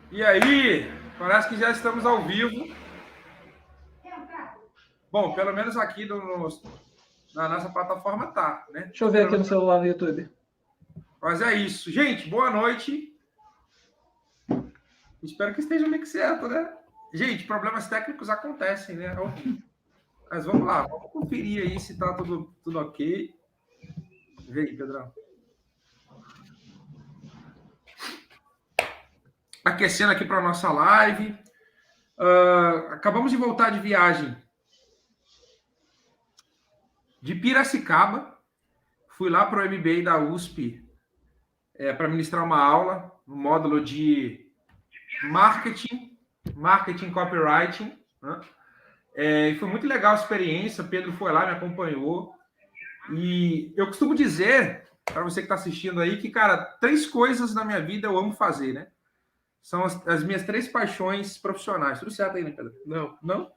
E aí, parece que já estamos ao vivo. Bom, pelo menos aqui na nossa plataforma tá, né? Deixa eu ver aqui no celular no YouTube. Mas é isso. Gente, boa noite. Espero que esteja meio que certo, né? Gente, problemas técnicos acontecem, né? Mas vamos lá, vamos conferir aí se tá tudo ok. Vê aí, Pedrão. Aquecendo aqui para nossa live. Acabamos de voltar de viagem de Piracicaba. Fui lá para o MBA da USP para ministrar uma aula no módulo de marketing copywriting. Né? E foi muito legal a experiência. O Pedro foi lá, me acompanhou. E eu costumo dizer, para você que está assistindo aí, que, cara, 3 coisas na minha vida eu amo fazer, né? São as minhas 3 paixões profissionais. Tudo certo aí, né, Pedro? Não?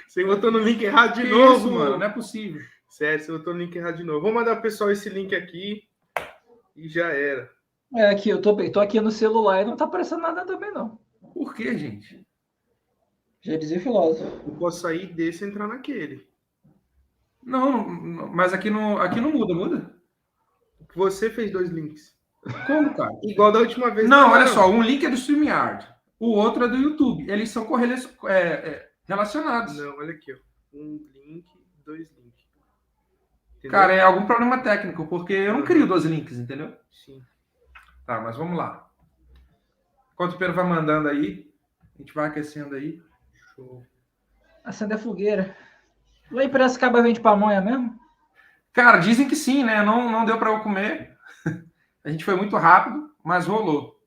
Você botou no link errado de que novo. Isso, mano, não é possível. Sério, você botou no link errado de novo. Vou mandar pro pessoal esse link aqui e já era. Aqui, eu tô aqui no celular e não tá aparecendo nada também, não. Por que, gente? Já dizia o filósofo. Eu posso sair desse e entrar naquele. Não, mas aqui não muda. Você fez 2 links. Como, cara? Igual da última vez. Não, olha só, um link é do StreamYard, o outro é do YouTube. Eles são relacionados. Não, olha aqui, ó. 1 link, 2 links. Entendeu? Cara, é algum problema técnico, porque eu não crio 2 links, entendeu? Sim. Tá, mas vamos lá. Enquanto o Pedro vai mandando aí, a gente vai aquecendo aí. Show. Acender a fogueira. Lá em Piracicaba vende pamonha mesmo? Cara, dizem que sim, né? Não deu para eu comer. A gente foi muito rápido, mas rolou.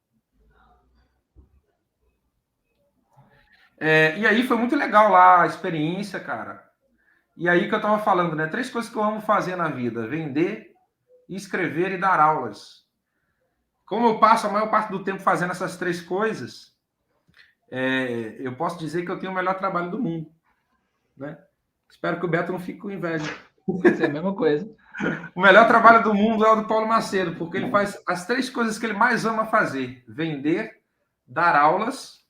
E aí foi muito legal lá a experiência, cara. E aí que eu tava falando, né? 3 coisas que eu amo fazer na vida: vender, escrever e dar aulas. Como eu passo a maior parte do tempo fazendo essas 3 coisas, eu posso dizer que eu tenho o melhor trabalho do mundo, né? Espero que o Beto não fique com inveja. Isso é a mesma coisa. O melhor trabalho do mundo é o do Paulo Macedo, porque ele faz as 3 coisas que ele mais ama fazer: vender, dar aulas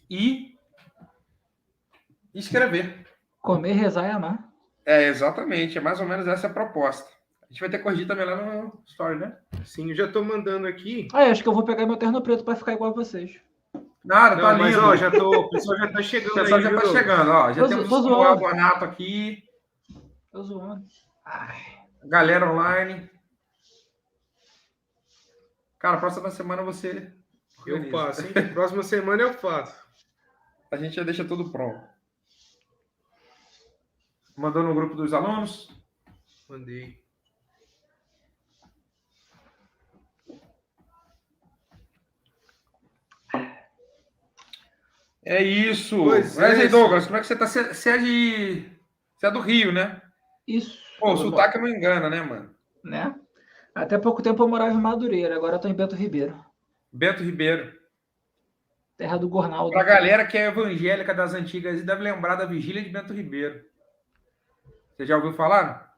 e escrever. Comer, rezar e amar. Exatamente. É mais ou menos essa a proposta. A gente vai ter corrigir também lá no story, né? Sim, eu já tô mandando aqui. Acho que eu vou pegar meu terno preto para ficar igual a vocês. Nada, tá lindo. Mas, ó, o pessoal já tá chegando. O pessoal já tá chegando, ó. Já temos o Samuel Bonato aqui. Tô zoando. Galera online. Cara, próxima semana você... Eu faço, hein? Próxima semana eu faço. A gente já deixa tudo pronto. Mandou no grupo dos alunos? Mandei. É isso. Pois Mas aí, Douglas, como é que você tá? Você é do Rio, né? Isso. Pô, o sotaque não engana, né, mano? Né? Até pouco tempo eu morava em Madureira, agora eu tô em Bento Ribeiro. Bento Ribeiro. Terra do Gornaldo. Pra galera que é evangélica das antigas, deve lembrar da Vigília de Bento Ribeiro. Você já ouviu falar?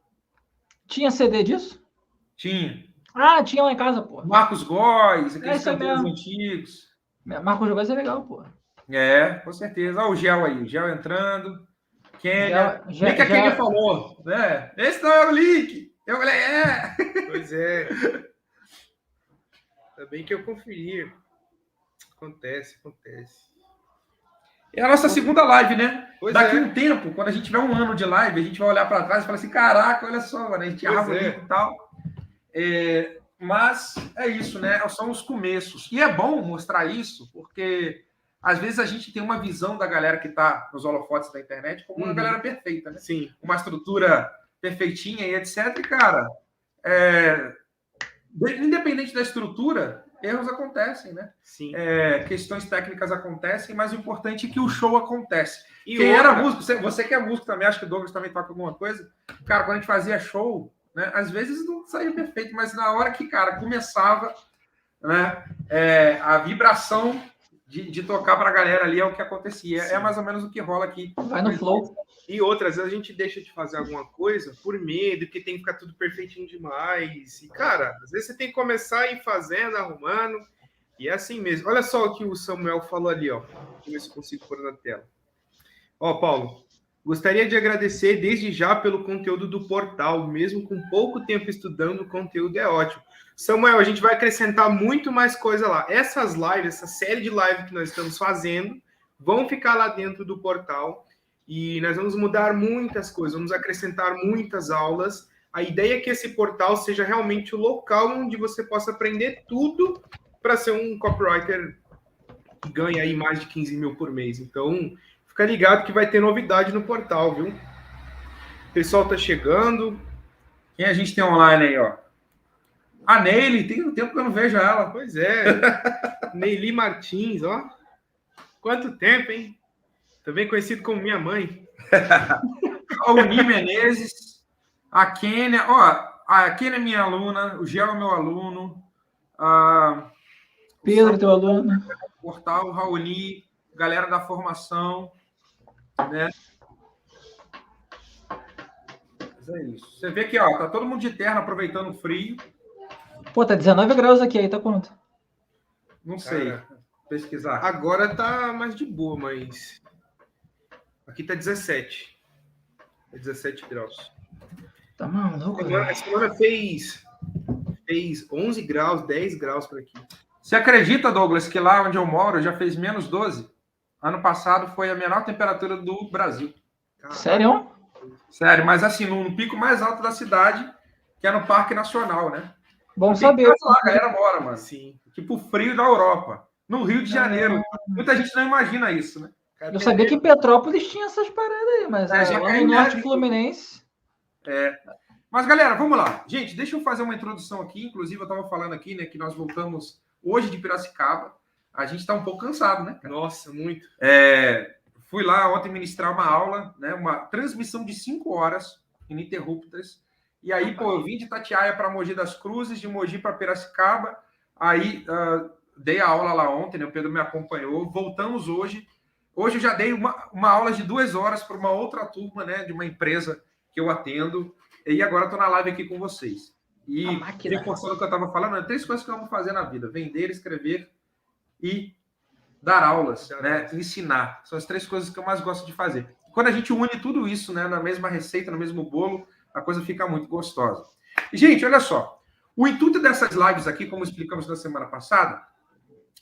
Tinha CD disso? Tinha. Tinha lá em casa, pô. Marcos Góes, aqueles cantores antigos. Marcos Góes é legal, pô. Com certeza. Olha o Gel aí, o Gel entrando. Kênia. Bem que a Kênia falou, né? Esse não é o link. Eu falei, Pois é. Ainda bem que eu conferi. Acontece. É a nossa segunda live, né? Pois Daqui um tempo, quando a gente tiver 1 ano de live, a gente vai olhar para trás e falar assim, caraca, olha só, mano, a gente errava o link e tal. Mas é isso, né? São os começos. E é bom mostrar isso, porque às vezes a gente tem uma visão da galera que está nos holofotes da internet como uma galera perfeita, né? Sim. Uma estrutura perfeitinha e etc. E, cara, independente da estrutura, erros acontecem, né? Sim. Questões técnicas acontecem, mas o importante é que o show acontece. E quem era músico, você que é músico também, acho que o Douglas também toca alguma coisa. Cara, quando a gente fazia show, né, às vezes não saía perfeito, mas na hora que, cara, começava, né, a vibração de tocar pra galera ali é o que acontecia. Sim. É mais ou menos o que rola aqui. Vai no flow. E outras vezes a gente deixa de fazer alguma coisa por medo, que tem que ficar tudo perfeitinho demais. E, cara, às vezes você tem que começar a ir fazendo, arrumando. E é assim mesmo. Olha só o que o Samuel falou ali, ó. Deixa eu ver se eu consigo pôr na tela. Ó, Paulo, gostaria de agradecer desde já pelo conteúdo do portal, mesmo com pouco tempo estudando, o conteúdo é ótimo. Samuel, a gente vai acrescentar muito mais coisa lá. Essas lives, essa série de lives que nós estamos fazendo, vão ficar lá dentro do portal e nós vamos mudar muitas coisas, vamos acrescentar muitas aulas. A ideia é que esse portal seja realmente o local onde você possa aprender tudo para ser um copywriter que ganha aí mais de 15 mil por mês. Então, fica ligado que vai ter novidade no portal, viu? O pessoal tá chegando. Quem a gente tem online aí, ó? A Neile, tem um tempo que eu não vejo ela. Pois é. Neili Martins, ó. Quanto tempo, hein? Também conhecido como minha mãe. A Uni Menezes, a Kênia, ó, a Kênia é minha aluna, o Gel é meu aluno, Pedro, teu aluno. Portal, Raoni, galera da formação, né? Mas é isso. Você vê que, ó, tá todo mundo de terno aproveitando o frio. Pô, tá 19 graus aqui, aí tá quanto? Não sei. Cara, Pesquisar. agora tá mais de boa, mas aqui tá 17. É 17 graus. Tá maluco, A velho. semana fez 11 graus, 10 graus por aqui. Você acredita, Douglas, que lá onde eu moro já fez menos 12? Ano passado foi a menor temperatura do Brasil. Caraca. Sério? Sério, mas assim, no pico mais alto da cidade, que é no Parque Nacional, né? Bom Tem saber. casa lá, a galera mora, mano. Sim. Tipo frio da Europa. No Rio de Janeiro. Muita gente não imagina isso, né? Eu sabia que em Petrópolis tinha essas paradas aí, mas já lá caiu no Norte neve. Fluminense. Mas, galera, vamos lá. Gente, deixa eu fazer uma introdução aqui. Inclusive, eu estava falando aqui, né, que nós voltamos hoje de Piracicaba. A gente está um pouco cansado, né, cara? Nossa, muito. Fui lá ontem ministrar uma aula, né, uma transmissão de 5 horas ininterruptas. E aí, pô, eu vim de Itatiaia para Mogi das Cruzes, de Mogi para Piracicaba. Aí, dei a aula lá ontem, né, o Pedro me acompanhou. Voltamos hoje. Hoje eu já dei uma aula de 2 horas para uma outra turma, né, de uma empresa que eu atendo. E agora estou na live aqui com vocês. E reforçando o que eu estava falando, 3 coisas que eu amo fazer na vida: vender, escrever e dar aulas, né? Ensinar. São as 3 coisas que eu mais gosto de fazer. Quando a gente une tudo isso, né, na mesma receita, no mesmo bolo, a coisa fica muito gostosa. E, gente, olha só. O intuito dessas lives aqui, como explicamos na semana passada,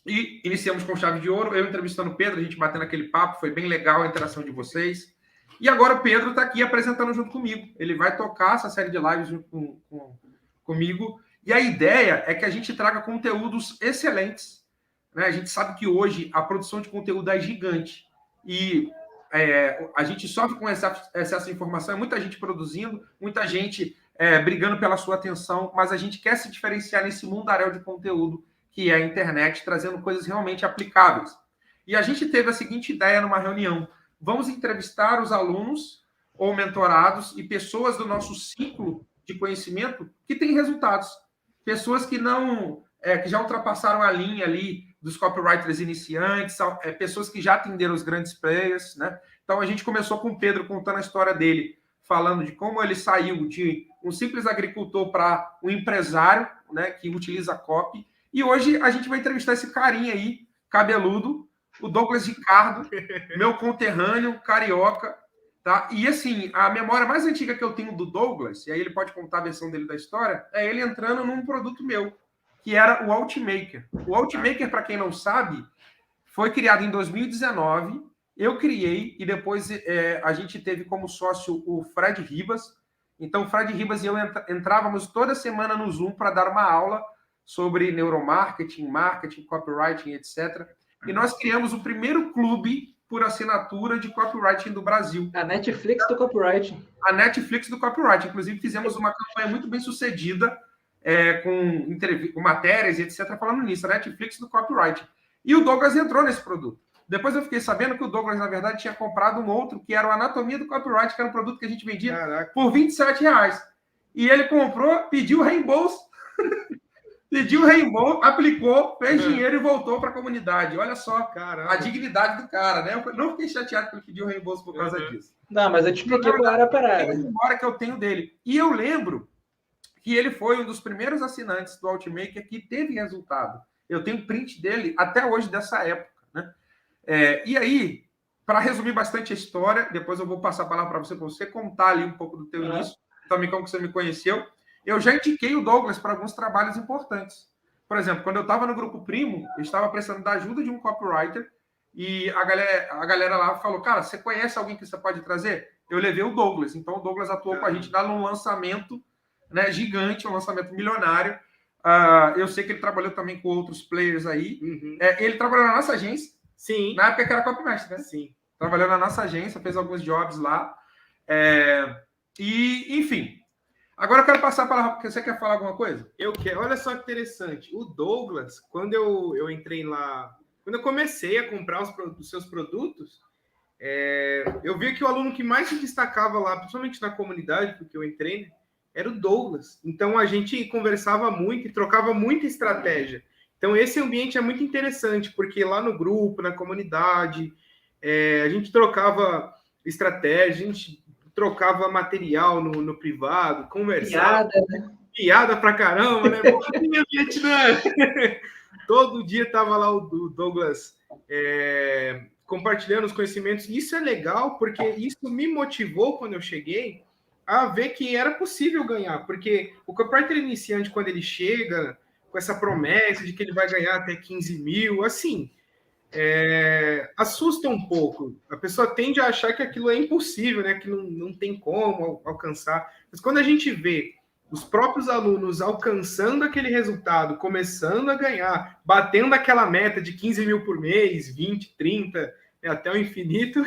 e iniciamos com chave de ouro, eu entrevistando o Pedro, a gente batendo aquele papo, foi bem legal a interação de vocês. E agora o Pedro está aqui apresentando junto comigo. Ele vai tocar essa série de lives junto comigo. E a ideia é que a gente traga conteúdos excelentes, né? A gente sabe que hoje a produção de conteúdo é gigante. E a gente sofre com excesso de informação. É muita gente produzindo, muita gente brigando pela sua atenção. Mas a gente quer se diferenciar nesse mundaréu de conteúdo que é a internet, trazendo coisas realmente aplicáveis. E a gente teve a seguinte ideia numa reunião: vamos entrevistar os alunos ou mentorados e pessoas do nosso ciclo de conhecimento que têm resultados. Pessoas que não, que já ultrapassaram a linha ali dos copywriters iniciantes, pessoas que já atenderam os grandes players, né? Então a gente começou com o Pedro contando a história dele, falando de como ele saiu de um simples agricultor para um empresário, né, que utiliza copy. E hoje a gente vai entrevistar esse carinha aí, cabeludo, o Douglas Ricardo, meu conterrâneo, carioca, tá? E assim, a memória mais antiga que eu tenho do Douglas, e aí ele pode contar a versão dele da história, é ele entrando num produto meu, que era o Altmaker. O Altmaker, para quem não sabe, foi criado em 2019, eu criei, e depois a gente teve como sócio o Fred Ribas. Então, o Fred Ribas e eu entrávamos toda semana no Zoom para dar uma aula sobre neuromarketing, marketing, copywriting, etc. E nós criamos o primeiro clube por assinatura de copywriting do Brasil. A Netflix do copywriting. A Netflix do copywriting. Inclusive, fizemos uma campanha muito bem sucedida com matérias e etc. falando nisso, a Netflix do copywriting. E o Douglas entrou nesse produto. Depois eu fiquei sabendo que o Douglas, na verdade, tinha comprado um outro, que era o Anatomia do Copyright, que era um produto que a gente vendia por R$27. E ele comprou, pediu reembolso, aplicou, fez dinheiro e voltou para a comunidade. Olha só a dignidade do cara, né? Eu não fiquei chateado que ele pediu reembolso por causa disso. Não, mas eu te expliquei qual era a parada. É a memória que eu tenho dele. E eu lembro que ele foi um dos primeiros assinantes do Altmaker que teve resultado. Eu tenho print dele até hoje dessa época, né? E aí, para resumir bastante a história, depois eu vou passar a palavra para você contar ali um pouco do teu início, também como que você me conheceu. Eu já indiquei o Douglas para alguns trabalhos importantes. Por exemplo, quando eu estava no Grupo Primo, eu estava precisando da ajuda de um copywriter e a galera lá falou, cara, você conhece alguém que você pode trazer? Eu levei o Douglas. Então, o Douglas atuou com a gente lá num lançamento, né, gigante, um lançamento milionário. Eu sei que ele trabalhou também com outros players aí. Uhum. Ele trabalhou na nossa agência. Sim. Na época que era copymaster, né? Sim. Trabalhou na nossa agência, fez alguns jobs lá. Enfim. Agora eu quero passar a palavra, porque você quer falar alguma coisa? Eu quero. Olha só que interessante. O Douglas, quando eu entrei lá, quando eu comecei a comprar os seus produtos, eu vi que o aluno que mais se destacava lá, principalmente na comunidade, porque eu entrei, né, era o Douglas. Então a gente conversava muito e trocava muita estratégia. Então esse ambiente é muito interessante, porque lá no grupo, na comunidade, a gente trocava estratégia, a gente trocava material no privado, conversava. Piada, né? Piada pra caramba, né? Minha Vietnã! Todo dia tava lá o Douglas compartilhando os conhecimentos. Isso é legal, porque isso me motivou quando eu cheguei a ver que era possível ganhar. Porque o copywriter iniciante, quando ele chega com essa promessa de que ele vai ganhar até 15 mil, assim, assusta um pouco. A pessoa tende a achar que aquilo é impossível, né? Que não tem como alcançar. Mas quando a gente vê os próprios alunos alcançando aquele resultado, começando a ganhar, batendo aquela meta de 15 mil por mês, 20, 30, até o infinito,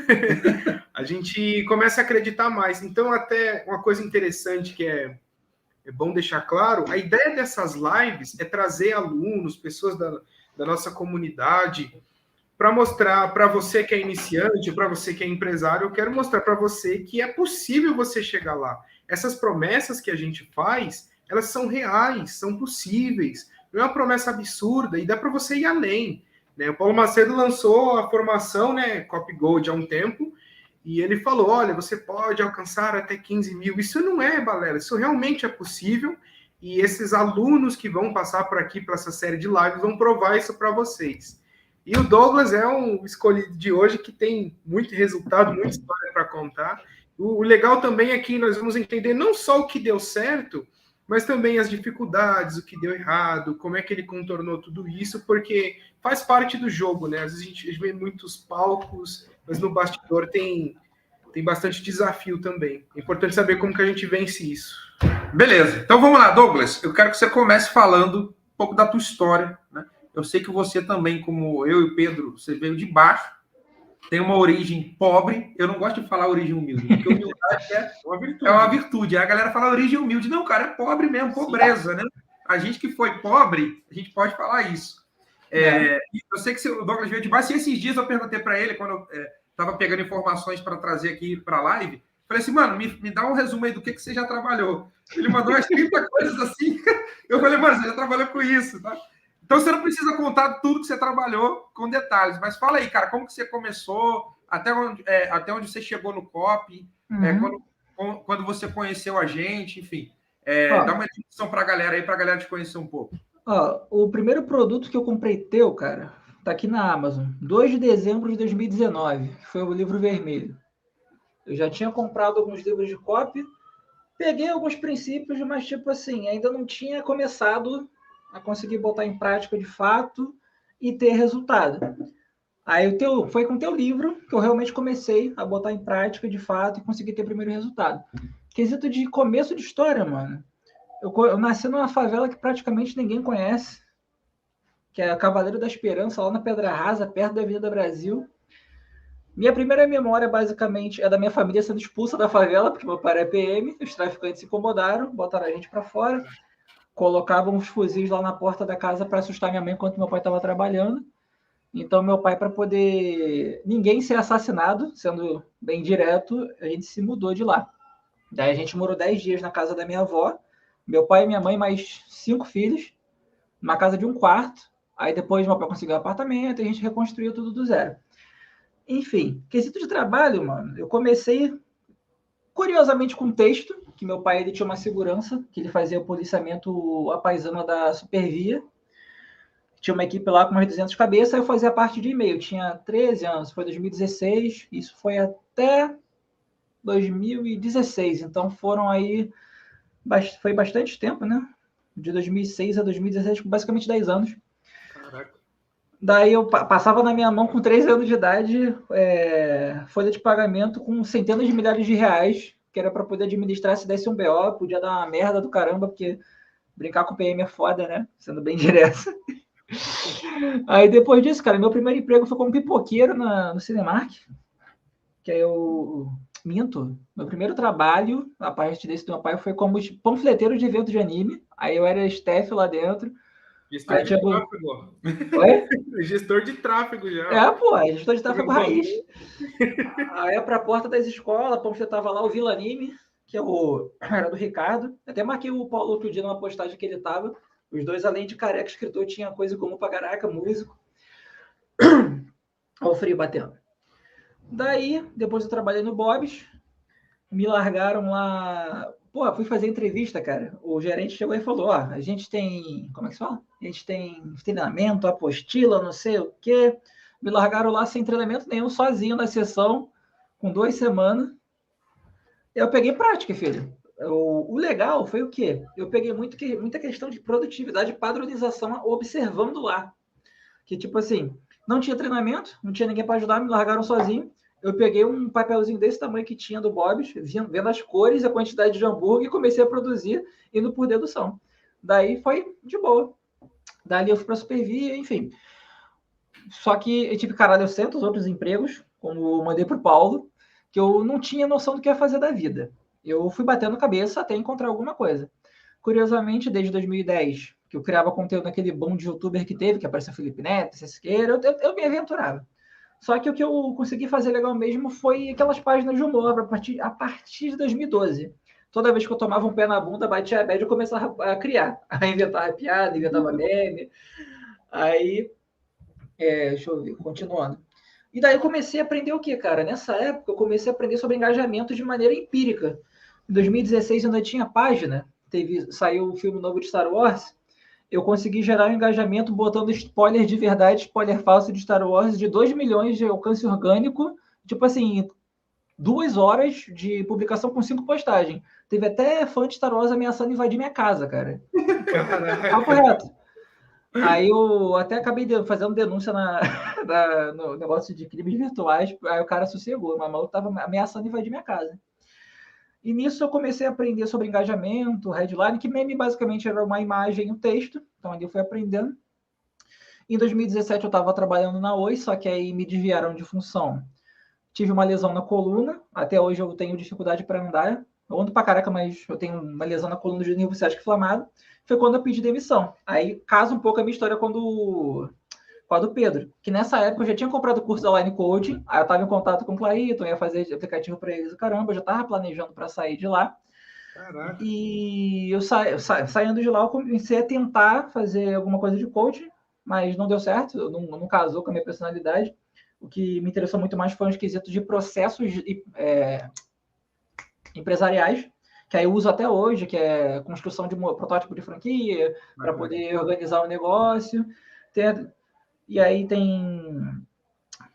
a gente começa a acreditar mais. Então, até uma coisa interessante que é bom deixar claro, a ideia dessas lives é trazer alunos, pessoas da nossa comunidade, para mostrar para você que é iniciante, para você que é empresário, eu quero mostrar para você que é possível você chegar lá. Essas promessas que a gente faz, elas são reais, são possíveis. Não é uma promessa absurda e dá para você ir além. Né? O Paulo Macedo lançou a formação, né, Copy Gold há um tempo, e ele falou, olha, você pode alcançar até 15 mil. Isso não é balela, isso realmente é possível. E esses alunos que vão passar por aqui, para essa série de lives, vão provar isso para vocês. E o Douglas é um escolhido de hoje que tem muito resultado, muita história para contar. O legal também é que nós vamos entender não só o que deu certo, mas também as dificuldades, o que deu errado, como é que ele contornou tudo isso, porque faz parte do jogo, né? Às vezes a gente vê muitos palcos, mas no bastidor tem bastante desafio também. É importante saber como que a gente vence isso. Beleza. Então vamos lá, Douglas. Eu quero que você comece falando um pouco da tua história, né? Eu sei que você também, como eu e o Pedro, você veio de baixo, tem uma origem pobre. Eu não gosto de falar origem humilde, porque humildade é uma virtude. A galera fala origem humilde. Não, cara, é pobre mesmo, pobreza, né? A gente que foi pobre, a gente pode falar isso. Eu sei que o Douglas veio de baixo, e esses dias eu perguntei para ele, quando eu estava pegando informações para trazer aqui para a live, falei assim, mano, me dá um resumo aí do que você já trabalhou. Ele mandou umas 30 coisas assim. Eu falei, mano, você já trabalhou com isso, tá? Então, você não precisa contar tudo que você trabalhou com detalhes, mas fala aí, cara, como que você começou, até onde você chegou no COP, quando você conheceu a gente, enfim. Dá uma introdução para a galera aí, para a galera te conhecer um pouco. O primeiro produto que eu comprei teu, cara, tá aqui na Amazon, 2 de dezembro de 2019, que foi o livro vermelho. Eu já tinha comprado alguns livros de copy, peguei alguns princípios, mas, tipo assim, ainda não tinha começado a conseguir botar em prática de fato e ter resultado. Aí foi com o teu livro que eu realmente comecei a botar em prática de fato e consegui ter o primeiro resultado. Quesito de começo de história, mano. Eu nasci numa favela que praticamente ninguém conhece, que é a Cavaleiro da Esperança, lá na Pedra Rasa, perto da Avenida Brasil. Minha primeira memória, basicamente, é da minha família sendo expulsa da favela, porque meu pai era PM, os traficantes se incomodaram, botaram a gente para fora, colocavam os fuzis lá na porta da casa para assustar minha mãe enquanto meu pai estava trabalhando. Então, meu pai, para poder ninguém ser assassinado, sendo bem direto, a gente se mudou de lá. Daí a gente morou 10 dias na casa da minha avó, meu pai e minha mãe, mais 5 filhos, numa casa de 1 quarto. Aí depois meu pai conseguiu um apartamento e a gente reconstruiu tudo do zero. Enfim, quesito de trabalho, mano, eu comecei curiosamente com texto, que meu pai ele tinha uma segurança, que ele fazia o policiamento à paisana da Supervia. tinha uma equipe lá com umas 200 cabeças, eu fazia parte de e-mail. Tinha 13 anos, foi 2016, isso foi até 2016. Então foram aí, foi bastante tempo, né? De 2006 a 2016, basicamente 10 anos. Caraca. Daí eu passava na minha mão com 13 anos de idade, folha de pagamento com centenas de milhares de reais, que era para poder administrar se desse um BO, podia dar uma merda do caramba, porque brincar com PM é foda, né? Sendo bem direto. Aí depois disso, cara, meu primeiro emprego foi como pipoqueiro no Cinemark, que aí eu minto. Meu primeiro trabalho, a parte desse do meu pai, foi como panfleteiro de evento de anime. Aí eu era staff lá dentro. Gestor de tráfego. Oi? Gestor de tráfego já. Pô, gestor de tráfego raiz. Aí pra porta das escolas, panfletava lá o Vila Anime, que era do Ricardo. Até marquei o Paulo outro dia numa postagem que ele tava. Os dois, além de careca, escritor, tinha coisa comum pra caraca, músico. Olha o frio batendo. Daí, depois eu trabalhei no Bob's, me largaram lá. Pô, fui fazer entrevista, cara. O gerente chegou e falou: ó, a gente tem. Como é que se fala? A gente tem treinamento, apostila, não sei o quê. Me largaram lá sem treinamento nenhum, sozinho na sessão, com 2 semanas. Eu peguei prática, filho. O legal foi o quê? Eu peguei muita questão de produtividade e padronização observando lá. Que, tipo assim, não tinha treinamento, não tinha ninguém para ajudar, me largaram sozinho. Eu peguei um papelzinho desse tamanho que tinha do Bob's, vendo as cores e a quantidade de hambúrguer e comecei a produzir, indo por dedução. Daí foi de boa. Dali eu fui para Supervia, enfim. Só que eu tive caralho centos outros empregos, como eu mandei para o Paulo, que eu não tinha noção do que ia fazer da vida. Eu fui batendo cabeça até encontrar alguma coisa. Curiosamente, desde 2010, que eu criava conteúdo naquele boom de youtuber que teve, que apareceu Felipe Neto, Sesqueira, eu me aventurava. Só que o que eu consegui fazer legal mesmo foi aquelas páginas de humor a partir de 2012. Toda vez que eu tomava um pé na bunda, batia a bad, eu começava a criar. A inventar piada, inventava meme. Aí, deixa eu ver, continuando. E daí eu comecei a aprender o que, cara? Nessa época, eu comecei a aprender sobre engajamento de maneira empírica. Em 2016, ainda tinha página, saiu o filme novo de Star Wars, eu consegui gerar um engajamento botando spoiler de verdade, spoiler falso de Star Wars de 2 milhões de alcance orgânico, tipo assim, 2 horas de publicação com 5 postagens. Teve até fã de Star Wars ameaçando invadir minha casa, cara. Papo reto. Aí eu até acabei fazendo denúncia no negócio de crimes virtuais, aí o cara sossegou, mas o maluco tava ameaçando invadir minha casa. E nisso eu comecei a aprender sobre engajamento, headline, que meme basicamente era uma imagem e um texto. Então ali eu fui aprendendo. Em 2017 eu estava trabalhando na Oi, só que aí me desviaram de função. Tive uma lesão na coluna. Até hoje eu tenho dificuldade para andar. Eu ando pra caraca, mas eu tenho uma lesão na coluna de nível ciático inflamado. Foi quando eu pedi demissão. Aí casa um pouco a minha história com a do Pedro, que nessa época eu já tinha comprado o curso da Line Coaching, aí eu estava em contato com o Clayton, ia fazer aplicativo para eles, caramba, eu já estava planejando para sair de lá. Caraca. E eu saindo de lá, eu comecei a tentar fazer alguma coisa de coaching, mas não deu certo, não casou com a minha personalidade. O que me interessou muito mais foi os quesitos de processos empresariais, que aí eu uso até hoje, que é construção de protótipo de franquia, para poder organizar o negócio. E aí tem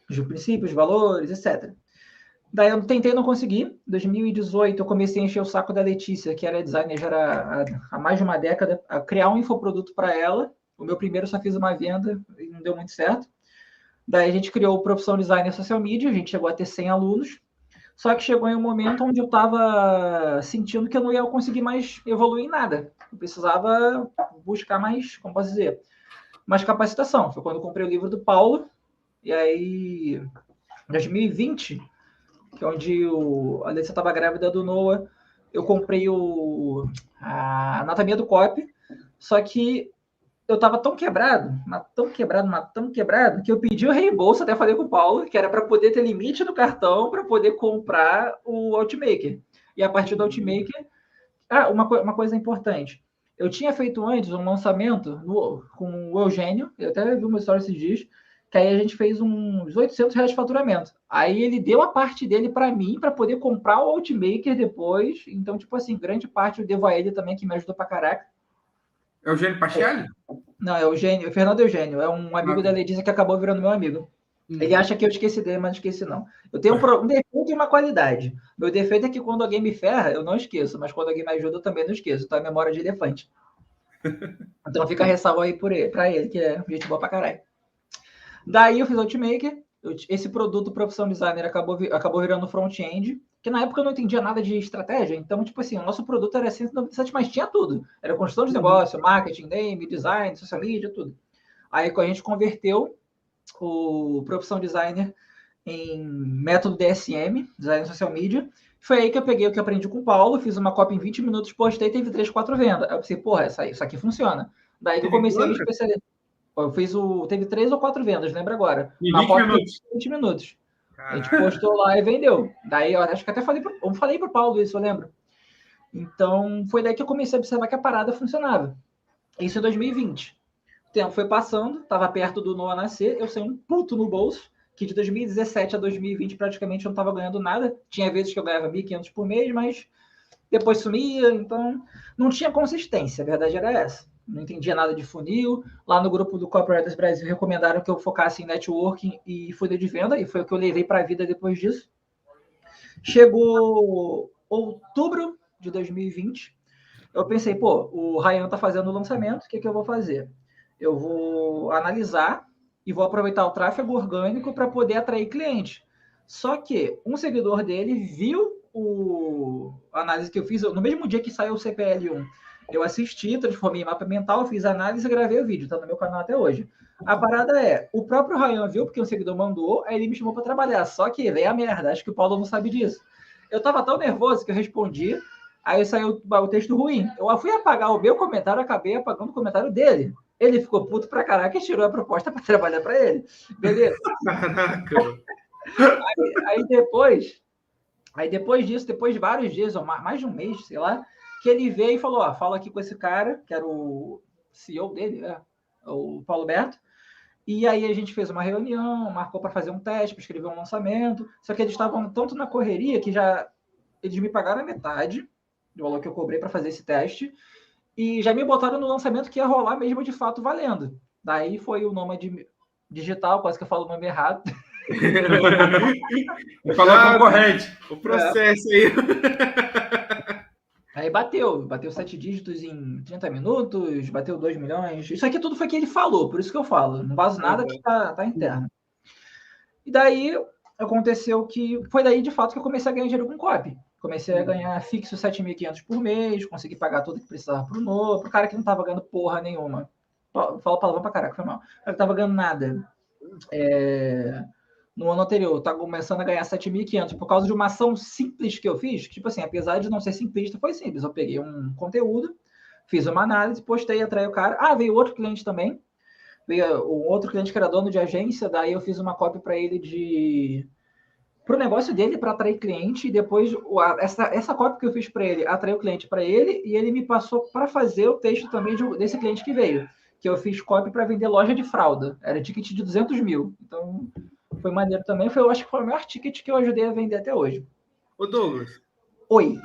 os princípios, valores, etc. Daí eu tentei, não consegui. Em 2018 eu comecei a encher o saco da Letícia, que era designer já há mais de uma década, a criar um infoproduto para ela. O meu primeiro só fiz uma venda e não deu muito certo. Daí a gente criou o Profissão Designer Social Media, a gente chegou a ter 100 alunos. Só que chegou em um momento onde eu estava sentindo que eu não ia conseguir mais evoluir em nada. Eu precisava buscar mais, como posso dizer, mais capacitação. Foi quando eu comprei o livro do Paulo. E aí, em 2020, que é onde a Letícia estava grávida do Noah, eu comprei a Anatomia do Copy. Só que eu estava tão quebrado, que eu pedi o reembolso, até falei com o Paulo, que era para poder ter limite no cartão, para poder comprar o Ultimaker. E a partir do Ultimaker... uma coisa importante. Eu tinha feito antes um lançamento com o Eugênio, eu até vi uma história esses dias, que aí a gente fez uns R$800 de faturamento. Aí ele deu a parte dele para mim, para poder comprar o Ultimaker depois. Então, tipo assim, grande parte eu devo a ele também, que me ajudou pra caraca. Eugênio Pacelli? Não, é o Eugênio, o Fernando Eugênio, é um amigo da Letícia que acabou virando meu amigo. Ele acha que eu esqueci dele, mas não esqueci, não. Eu tenho um defeito e uma qualidade. Meu defeito é que quando alguém me ferra, eu não esqueço, mas quando alguém me ajuda, eu também não esqueço. Então é memória de elefante. Então fica a ressalva aí pra ele, que é gente boa pra caralho. Daí eu fiz Ultimaker. Esse produto Profissão Designer acabou virando front-end, que na época eu não entendia nada de estratégia. Então, tipo assim, o nosso produto era 197, mas tinha tudo. Era construção de negócio, marketing, name, design, social media, tudo. Aí a gente converteu o Profissão Designer em método DSM, Design Social Media. Foi aí que eu peguei o que eu aprendi com o Paulo, fiz uma cópia em 20 minutos, postei, teve 3, 4 vendas. Aí eu pensei, porra, isso aqui funciona. Daí que eu comecei a me especializar. Teve 3 ou 4 vendas, lembra agora? Em 20 minutos. 20 minutos. Caraca. A gente postou lá e vendeu. Daí eu acho que até falei pro Paulo isso, eu lembro. Então, foi daí que eu comecei a observar que a parada funcionava. Isso em 2020. O tempo foi passando, estava perto do Noah nascer, eu saí um puto no bolso, que de 2017 a 2020 praticamente eu não estava ganhando nada. Tinha vezes que eu ganhava 1.500 por mês, mas depois sumia, então não tinha consistência, a verdade era essa. Não entendia nada de funil. Lá no grupo do Copywriters Brasil recomendaram que eu focasse em networking e funil de venda, e foi o que eu levei para a vida depois disso. Chegou outubro de 2020, eu pensei, pô, o Ryan tá fazendo o lançamento, o que eu vou fazer? Eu vou analisar e vou aproveitar o tráfego orgânico para poder atrair cliente. Só que um seguidor dele viu a análise que eu fiz, no mesmo dia que saiu o CPL1, eu assisti, transformei em mapa mental, fiz a análise e gravei o vídeo, tá no meu canal até hoje. A parada é, o próprio Ryan viu, porque um seguidor mandou, aí ele me chamou para trabalhar, só que veio a merda, acho que o Paulo não sabe disso. Eu tava tão nervoso que eu respondi, aí saiu o texto ruim. Eu fui apagar o meu comentário, acabei apagando o comentário dele. Ele ficou puto pra caraca e tirou a proposta para trabalhar para ele. Beleza? Caraca. Aí depois disso, depois de vários dias, ou mais de um mês, sei lá, que ele veio e falou, fala aqui com esse cara, que era o CEO dele, o Paulo Berto, e aí a gente fez uma reunião, marcou para fazer um teste, para escrever um lançamento, só que eles estavam tanto na correria que eles me pagaram a metade do valor que eu cobrei para fazer esse teste, e já me botaram no lançamento que ia rolar mesmo de fato valendo. Daí foi o nome digital, quase que eu falo o nome errado. Falou concorrente. O processo aí. Aí bateu 7 dígitos em 30 minutos, bateu 2 milhões. Isso aqui tudo foi que ele falou, por isso que eu falo. Não vazo nada que tá interno. E daí aconteceu que foi daí de fato que eu comecei a ganhar dinheiro com copy. Comecei a ganhar fixo 7.500 por mês, consegui pagar tudo que precisava pro cara que não tava ganhando porra nenhuma. Fala palavrão pra caraca, foi mal. O cara que tava ganhando nada. No ano anterior, eu tava começando a ganhar 7.500 por causa de uma ação simples que eu fiz. Tipo assim, apesar de não ser simplista, foi simples. Eu peguei um conteúdo, fiz uma análise, postei, atraí o cara. Veio outro cliente também. Veio um outro cliente que era dono de agência, daí eu fiz uma cópia para ele pro negócio dele, para atrair cliente, e depois essa cópia que eu fiz para ele, atraiu o cliente para ele, e ele me passou para fazer o texto também desse cliente que veio, que eu fiz cópia para vender loja de fralda, era ticket de 200 mil, então foi maneiro também, eu acho que foi o maior ticket que eu ajudei a vender até hoje. Ô Douglas. Oi.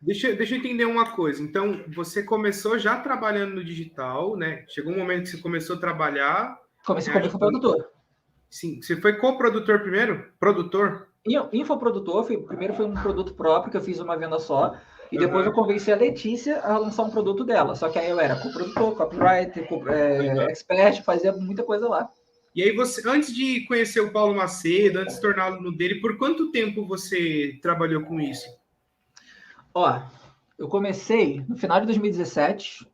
Deixa eu entender uma coisa. Então, você começou já trabalhando no digital, né? Chegou um momento que você começou a trabalhar. Comecei como infoprodutor. Sim. Você foi coprodutor primeiro? Produtor? Infoprodutor. Primeiro foi um produto próprio, que eu fiz uma venda só. E depois eu convenci a Letícia a lançar um produto dela. Só que aí eu era coprodutor, copywriter, expert, fazia muita coisa lá. E aí você, antes de conhecer o Paulo Macedo, antes de se tornar aluno dele, por quanto tempo você trabalhou com isso? Eu comecei no final de 2017,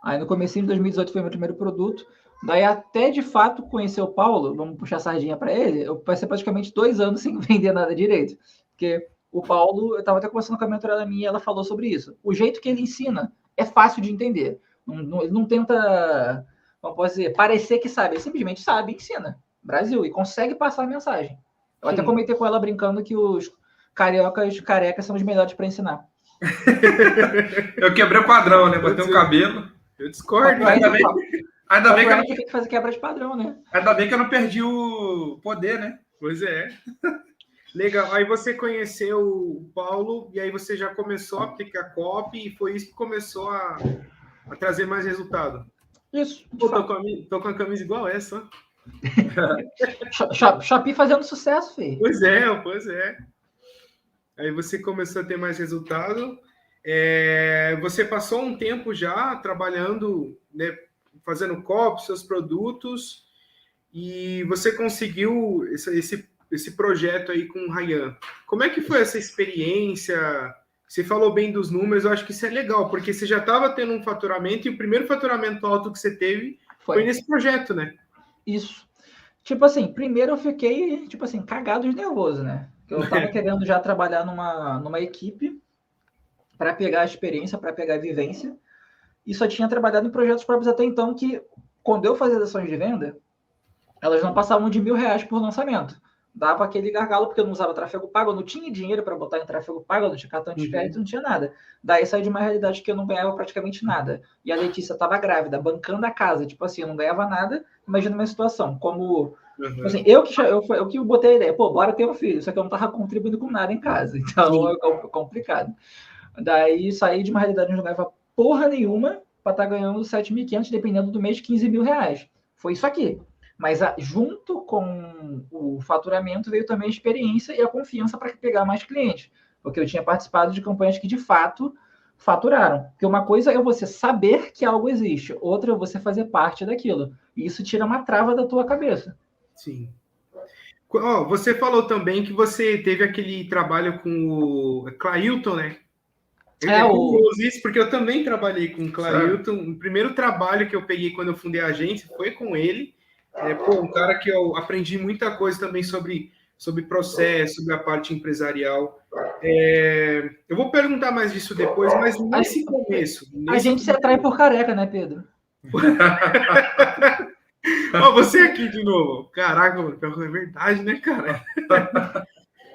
aí no comecinho de 2018 foi meu primeiro produto, daí até de fato conhecer o Paulo, vamos puxar a sardinha para ele, eu passei praticamente 2 anos sem vender nada direito, porque o Paulo, eu estava até conversando com a mentorada minha, ela falou sobre isso, o jeito que ele ensina é fácil de entender, ele não tenta, como posso dizer, parecer que sabe, ele simplesmente sabe e ensina, Brasil, e consegue passar a mensagem. Eu até comentei com ela brincando que os cariocas carecas são os melhores para ensinar. Eu quebrei o padrão, né? Botei um cabelo. Eu discordo. Ainda bem que eu não... tem que fazer quebra de padrão, né? Ainda bem que eu não perdi o poder, né? Pois é. Legal. Aí você conheceu o Paulo e aí você já começou a aplicar copy e foi isso que começou a trazer mais resultado. Isso. Pô, tô com a camisa igual essa. Shopee fazendo sucesso, filho. Pois é. Aí você começou a ter mais resultado. Você passou um tempo já trabalhando, né, fazendo copy, seus produtos, e você conseguiu esse projeto aí com o Ryan. Como é que foi essa experiência? Você falou bem dos números, eu acho que isso é legal, porque você já estava tendo um faturamento, e o primeiro faturamento alto que você teve foi nesse projeto, né? Isso. Tipo assim, primeiro eu fiquei, tipo assim, cagado de nervoso, né? Eu tava querendo já trabalhar numa equipe para pegar a experiência, para pegar a vivência, e só tinha trabalhado em projetos próprios até então que, quando eu fazia as ações de venda, elas não passavam de R$1.000 por lançamento. Dava aquele gargalo, porque eu não usava tráfego pago, eu não tinha dinheiro para botar em tráfego pago, eu não tinha cartão de crédito, não tinha nada. Daí saí de uma realidade que eu não ganhava praticamente nada. E a Letícia estava grávida, bancando a casa, tipo assim, eu não ganhava nada. Imagina uma situação, como... Tipo assim, eu que botei a ideia, pô, bora ter um filho, só que eu não estava contribuindo com nada em casa, então é complicado. Daí saí de uma realidade onde eu não ganhava porra nenhuma para estar ganhando 7.500, dependendo do mês, R$15.000. Foi isso aqui. Mas junto com o faturamento veio também a experiência e a confiança para pegar mais clientes. Porque eu tinha participado de campanhas que, de fato, faturaram. Porque uma coisa é você saber que algo existe, outra é você fazer parte daquilo. E isso tira uma trava da tua cabeça. Sim. Você falou também que você teve aquele trabalho com o Clailton, né? Curioso isso, porque eu também trabalhei com o Clailton. O primeiro trabalho que eu peguei quando eu fundei a agência foi com ele. Um cara que eu aprendi muita coisa também sobre processo, sobre a parte empresarial. Eu vou perguntar mais disso depois, mas nesse começo... A gente se atrai por careca, né, Pedro? Você aqui de novo. Caraca, mano, é verdade, né, cara?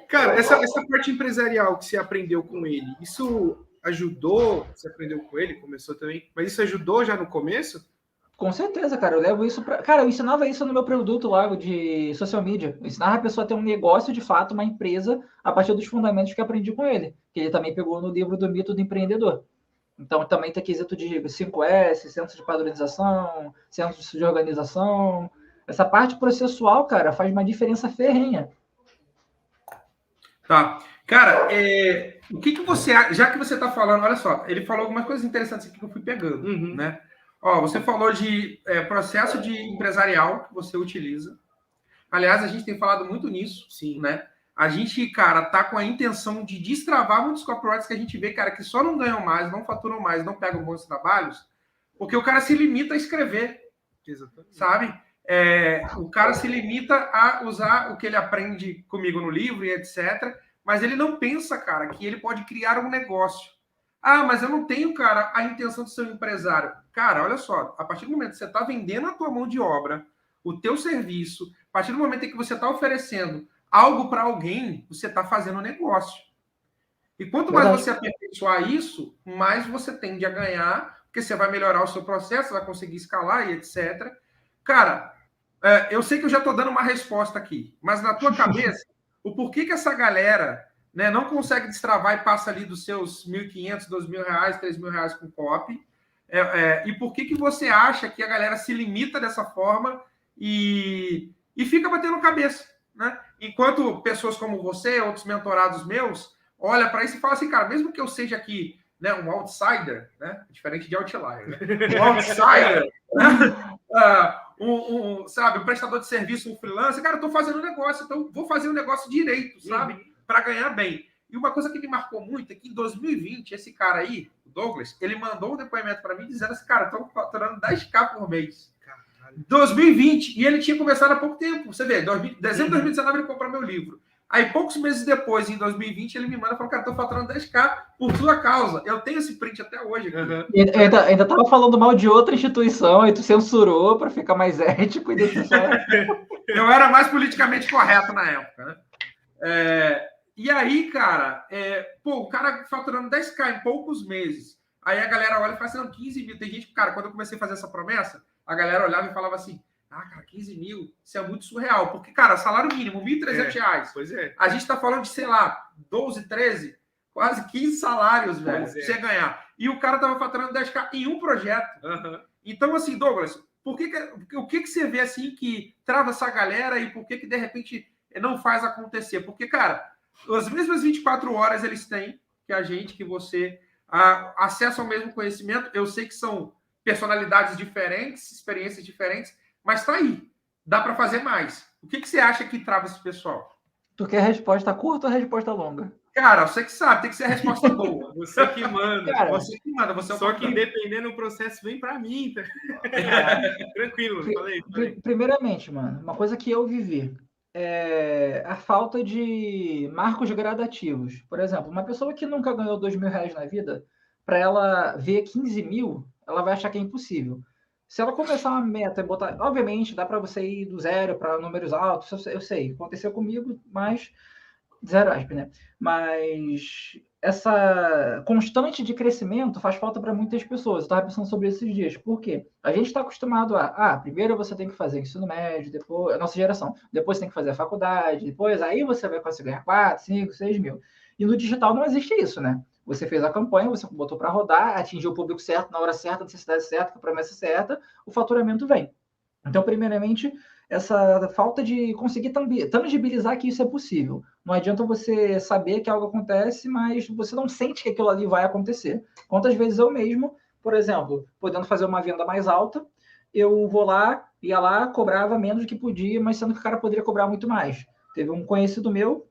Cara, essa parte empresarial que você aprendeu com ele, isso ajudou? Você aprendeu com ele, começou também, mas isso ajudou já no começo? Com certeza, cara. Eu levo isso para. Cara, eu ensinava isso no meu produto lá de social media. Eu ensinava a pessoa a ter um negócio de fato, uma empresa, a partir dos fundamentos que aprendi com ele. Que ele também pegou no livro do Mito do Empreendedor. Então, também tem quesito de 5S, centro de padronização, centro de organização. Essa parte processual, cara, faz uma diferença ferrenha. Tá. Cara, o que você... Já que você está falando, olha só, ele falou algumas coisas interessantes aqui que eu fui pegando, né? Você falou de processo de empresarial que você utiliza. Aliás, a gente tem falado muito nisso, sim, né? A gente, cara, tá com a intenção de destravar muitos copywriters que a gente vê, cara, que só não ganham mais, não faturam mais, não pegam bons trabalhos, porque o cara se limita a escrever, sabe? O cara se limita a usar o que ele aprende comigo no livro e etc., mas ele não pensa, cara, que ele pode criar um negócio. Ah, mas eu não tenho, cara, a intenção de ser um empresário. Cara, olha só, a partir do momento que você está vendendo a tua mão de obra, o teu serviço, a partir do momento em que você está oferecendo algo para alguém, você está fazendo um negócio. E quanto mais você aperfeiçoar isso, mais você tende a ganhar, porque você vai melhorar o seu processo, vai conseguir escalar e etc. Cara, eu sei que eu já estou dando uma resposta aqui, mas na tua cabeça, o porquê que essa galera, né, não consegue destravar e passa ali dos seus R$1.500, R$2.000, R$3.000 com copy, e por que você acha que a galera se limita dessa forma e fica batendo cabeça, né? Enquanto pessoas como você, outros mentorados meus, olham para isso e falam assim, cara, mesmo que eu seja aqui, né, um outsider, né, diferente de outlier, né? Um outsider, né? Sabe, um prestador de serviço, um freelancer, cara, eu tô fazendo um negócio, então vou fazer um negócio direito, sabe? Para ganhar bem. E uma coisa que me marcou muito é que em 2020, esse cara aí, o Douglas, ele mandou um depoimento para mim dizendo assim, cara, estão faturando 10K por mês. 2020, e ele tinha começado há pouco tempo. Você vê, dezembro de 2019 ele comprou meu livro. Aí, poucos meses depois, em 2020, ele me manda e fala, cara, estou faturando 10K por sua causa. Eu tenho esse print até hoje. Ainda tava falando mal de outra instituição, e tu censurou para ficar mais ético e deixou só... Eu era mais politicamente correto na época, né? E aí, cara, o cara faturando 10K em poucos meses. Aí a galera olha e fala assim, não, 15 mil. Tem gente que, cara, quando eu comecei a fazer essa promessa, a galera olhava e falava assim, cara, 15 mil, isso é muito surreal. Porque, cara, salário mínimo, R$1.300. Pois é. A gente tá falando de, sei lá, 12, 13, quase 15 salários, velho, pra você ganhar. e o cara estava faturando 10K em um projeto. Aham. Então, assim, Douglas, o que você vê assim que trava essa galera e por que de repente não faz acontecer? Porque, cara, as mesmas 24 horas eles têm que a gente, que você, acesso ao mesmo conhecimento. Eu sei que são personalidades diferentes, experiências diferentes, mas tá aí. Dá para fazer mais. O que você acha que trava esse pessoal? Tu quer resposta curta ou resposta longa? Cara, você que sabe, tem que ser a resposta boa. Você que manda. Cara, Você que manda, você é o Só que patrão. dependendo do processo, vem pra mim. Tá? Tranquilo, mano. Falei. Primeiramente, mano, uma coisa que eu vivi é a falta de marcos gradativos. Por exemplo, uma pessoa que nunca ganhou R$ 2.000 na vida, para ela ver 15 mil, ela vai achar que é impossível. Se ela começar uma meta e botar. Obviamente, dá para você ir do zero para números altos, eu sei, aconteceu comigo, mas. Zero aspas, né? Mas essa constante de crescimento faz falta para muitas pessoas. Eu estava pensando sobre isso esses dias. Por quê? A gente está acostumado primeiro você tem que fazer ensino médio, depois, a nossa geração, depois você tem que fazer a faculdade, depois aí você vai conseguir ganhar 4, 5, 6 mil. E no digital não existe isso, né? Você fez a campanha, você botou para rodar, atingiu o público certo, na hora certa, na necessidade certa, com a promessa certa, o faturamento vem. Então, primeiramente, essa falta de conseguir tangibilizar que isso é possível. Não adianta você saber que algo acontece, mas você não sente que aquilo ali vai acontecer. Quantas vezes eu mesmo, por exemplo, podendo fazer uma venda mais alta, eu ia lá, cobrava menos do que podia, mas sendo que o cara poderia cobrar muito mais. Teve um conhecido meu,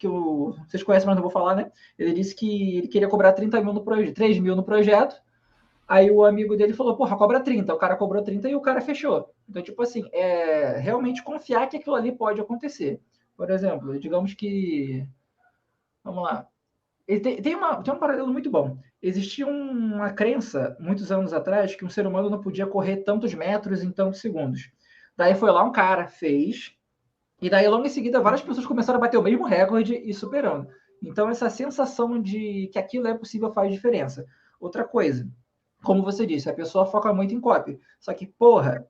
vocês conhecem, mas não vou falar, né? Ele disse que ele queria cobrar 30 mil no projeto, 3 mil no projeto. Aí o amigo dele falou, porra, cobra 30. O cara cobrou 30 e o cara fechou. Então, tipo assim, realmente confiar que aquilo ali pode acontecer. Por exemplo, digamos que... Vamos lá. Tem um paralelo muito bom. Existia uma crença, muitos anos atrás, que um ser humano não podia correr tantos metros em tantos segundos. Daí foi lá um cara, fez, e daí logo em seguida várias pessoas começaram a bater o mesmo recorde e superando. Então essa sensação de que aquilo é possível faz diferença. Outra coisa, como você disse, a pessoa foca muito em copy. Só que, porra,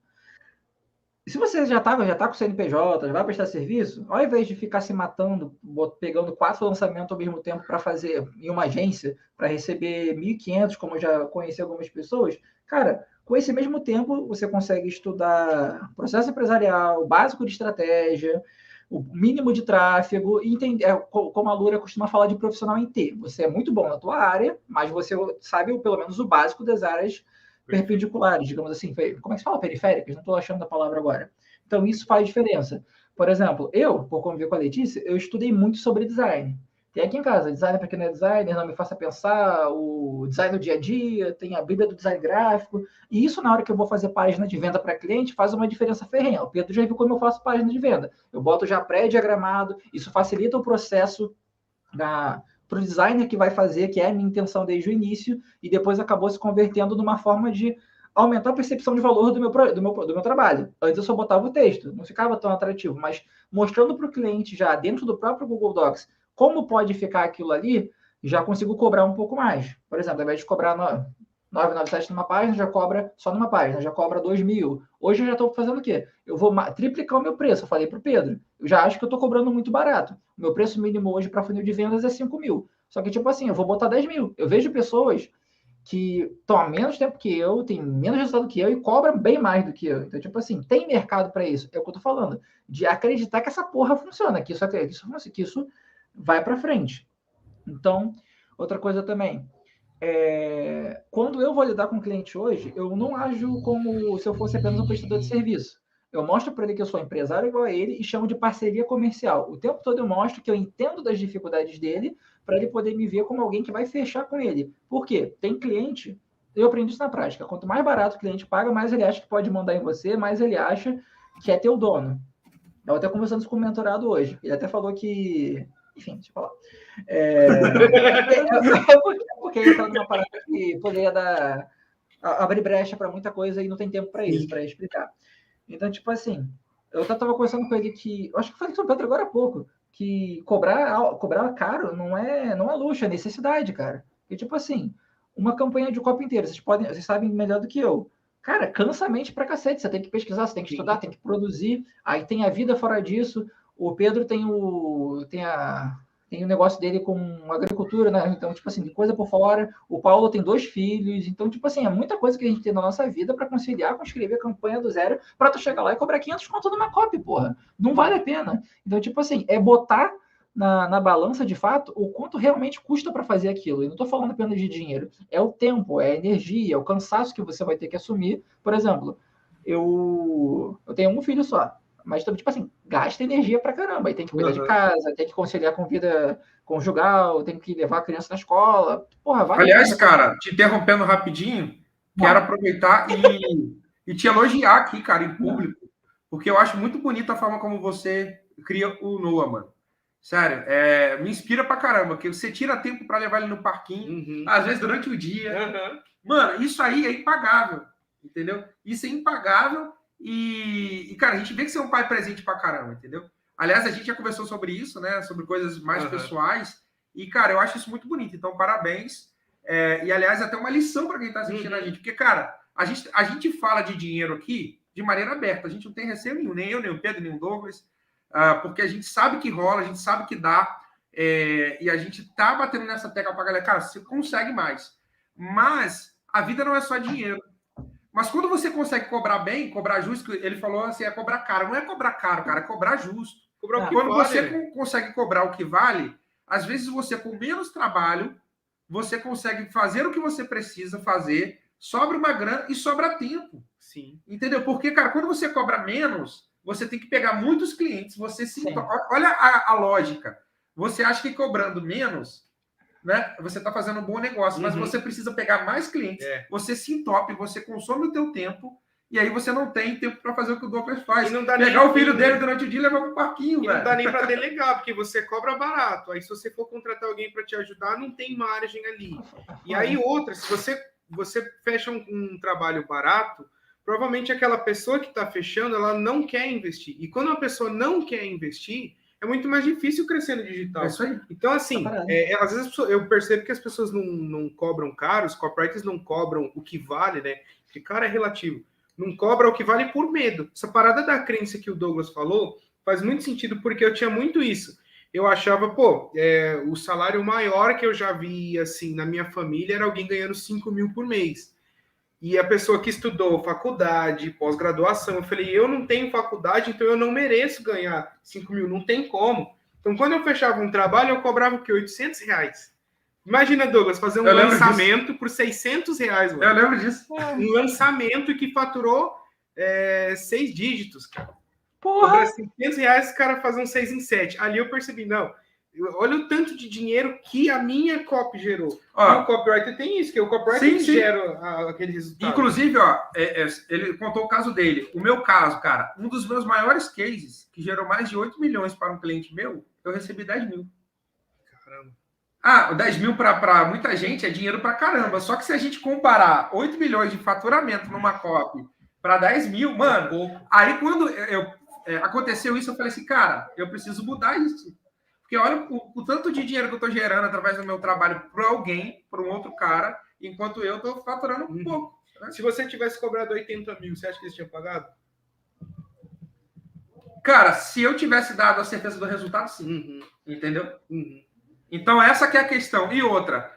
se você já tá com o CNPJ, já vai prestar serviço, ao invés de ficar se matando, pegando 4 lançamentos ao mesmo tempo para fazer em uma agência, para receber 1.500, como eu já conheci algumas pessoas, cara, com esse mesmo tempo você consegue estudar processo empresarial, básico de estratégia, o mínimo de tráfego, e entender, como a Lura costuma falar de profissional em T. Você é muito bom na tua área, mas você sabe pelo menos o básico das áreas perpendiculares, digamos assim, como é que se fala? Periféricas? Não estou achando a palavra agora. Então, isso faz diferença. Por exemplo, por conviver com a Letícia, eu estudei muito sobre design. Tem aqui em casa, design para quem não é designer, não me faça pensar, o design do dia a dia, tem a Bíblia do design gráfico, e isso na hora que eu vou fazer página de venda para cliente faz uma diferença ferrenha. O Pedro já viu como eu faço página de venda. Eu boto já pré-diagramado, isso facilita o processo para o designer que vai fazer, que é a minha intenção desde o início, e depois acabou se convertendo numa forma de aumentar a percepção de valor do meu trabalho. Antes eu só botava o texto, não ficava tão atrativo, mas mostrando para o cliente já dentro do próprio Google Docs como pode ficar aquilo ali, já consigo cobrar um pouco mais. Por exemplo, ao invés de cobrar 997 numa página, já cobra só numa página, já cobra 2.000. Hoje eu já estou fazendo o quê? Eu vou triplicar o meu preço. Eu falei para o Pedro, eu já acho que eu estou cobrando muito barato. O meu preço mínimo hoje para funil de vendas é 5.000. Só que, tipo assim, eu vou botar 10.000. Eu vejo pessoas que estão há menos tempo que eu, têm menos resultado que eu e cobram bem mais do que eu. Então, tipo assim, tem mercado para isso. É o que eu estou falando. De acreditar que essa porra funciona, que isso vai para frente. Então, outra coisa também. Quando eu vou lidar com o cliente hoje, eu não ajo como se eu fosse apenas um prestador de serviço. Eu mostro para ele que eu sou empresário igual a ele e chamo de parceria comercial. O tempo todo eu mostro que eu entendo das dificuldades dele para ele poder me ver como alguém que vai fechar com ele. Por quê? Tem cliente, eu aprendi isso na prática, quanto mais barato o cliente paga, mais ele acha que pode mandar em você, mais ele acha que é teu dono. Eu até conversando com o mentorado hoje. Ele até falou que... Enfim, deixa eu falar. Porque ele está numa parada que poderia abrir brecha para muita coisa e não tem tempo para isso, para explicar. Então, tipo assim, eu estava conversando com ele que... Eu acho que falei com o Pedro agora há pouco, que cobrar caro não é luxo, é necessidade, cara. E tipo assim, uma campanha de copy inteira, vocês sabem melhor do que eu. Cara, cansa a mente pra cacete. Você tem que pesquisar, você tem que estudar, tem que produzir. Aí tem a vida fora disso. O Pedro tem tem o negócio dele com agricultura, né? Então, tipo assim, tem coisa por fora. O Paulo tem 2 filhos. Então, tipo assim, é muita coisa que a gente tem na nossa vida para conciliar com escrever a campanha do zero para tu chegar lá e cobrar 500 conto numa copy, porra. Não vale a pena. Então, tipo assim, é botar na balança, de fato, o quanto realmente custa para fazer aquilo. E não estou falando apenas de dinheiro. É o tempo, é a energia, é o cansaço que você vai ter que assumir. Por exemplo, eu tenho um filho só. Mas, tipo assim, gasta energia pra caramba. Aí tem que cuidar de casa, tem que conciliar com vida conjugal, tem que levar a criança na escola. Porra, vale Aliás, a pena. cara, te interrompendo rapidinho, quero aproveitar e te elogiar aqui, cara, em público, porque eu acho muito bonita a forma como você cria o Noah, mano. Sério, me inspira pra caramba, que você tira tempo pra levar ele no parquinho, às vezes durante o dia. Mano, isso aí é impagável, entendeu? Isso é impagável e, cara, a gente vê que você é um pai presente pra caramba, entendeu? Aliás, a gente já conversou sobre isso, né? Sobre coisas mais pessoais. E, cara, eu acho isso muito bonito. Então, parabéns. E, aliás, até uma lição para quem está assistindo a gente. Porque, cara, a gente fala de dinheiro aqui de maneira aberta. A gente não tem receio nenhum. Nem eu, nem o Pedro, nem o Douglas. Porque a gente sabe que rola, a gente sabe que dá. E a gente tá batendo nessa tecla para a galera. Cara, você consegue mais. Mas a vida não é só dinheiro. Mas quando você consegue cobrar bem, cobrar justo, ele falou assim, é cobrar caro. Não é cobrar caro, cara, é cobrar justo. Quando você consegue cobrar o que vale, às vezes você, com menos trabalho, você consegue fazer o que você precisa fazer, sobra uma grana e sobra tempo. Sim. Entendeu? Porque, cara, quando você cobra menos, você tem que pegar muitos clientes. Olha a lógica. Você acha que cobrando menos, né, você está fazendo um bom negócio, mas você precisa pegar mais clientes, você se entope, você consome o teu tempo, e aí você não tem tempo para fazer o que o Douglas faz. E não dá pegar o filho dele durante o dia e levar para o parquinho, velho. Não dá nem para delegar, porque você cobra barato. Aí se você for contratar alguém para te ajudar, não tem margem ali. E aí outra, se você fecha um trabalho barato, provavelmente aquela pessoa que está fechando, ela não quer investir. E quando uma pessoa não quer investir, é muito mais difícil crescer no digital. É isso aí. Então, assim, às vezes eu percebo que as pessoas não cobram caro, os copywriters não cobram o que vale, né? Porque caro é relativo. Não cobra o que vale por medo. Essa parada da crença que o Douglas falou faz muito sentido, porque eu tinha muito isso. Eu achava, o salário maior que eu já vi, assim, na minha família era alguém ganhando 5 mil por mês. E a pessoa que estudou faculdade, pós-graduação, eu falei, eu não tenho faculdade, então eu não mereço ganhar 5 mil, não tem como. Então, quando eu fechava um trabalho, eu cobrava o quê? R$800. Imagina, Douglas, fazer um lançamento por R$600, mano. Eu lembro disso. Um lançamento que faturou 6 dígitos, cara. Porra! R$600, o cara fazer um 6 em 7. Ali eu percebi, não. Olha o tanto de dinheiro que a minha copy gerou. O copywriter tem isso, que o copywriter gera aquele resultado. Inclusive, ele contou o caso dele. O meu caso, cara, um dos meus maiores cases, que gerou mais de 8 milhões para um cliente meu, eu recebi 10 mil. Caramba. 10 mil para muita gente é dinheiro para caramba. Só que se a gente comparar 8 milhões de faturamento numa copy para 10 mil, mano, aí quando aconteceu isso, eu falei assim, cara, eu preciso mudar isso. Porque olha o tanto de dinheiro que eu estou gerando através do meu trabalho para alguém, para um outro cara, enquanto eu estou faturando um pouco. Né? Se você tivesse cobrado 80 mil, você acha que eles tinham pagado? Cara, se eu tivesse dado a certeza do resultado, sim. Entendeu? Então, essa que é a questão. E outra,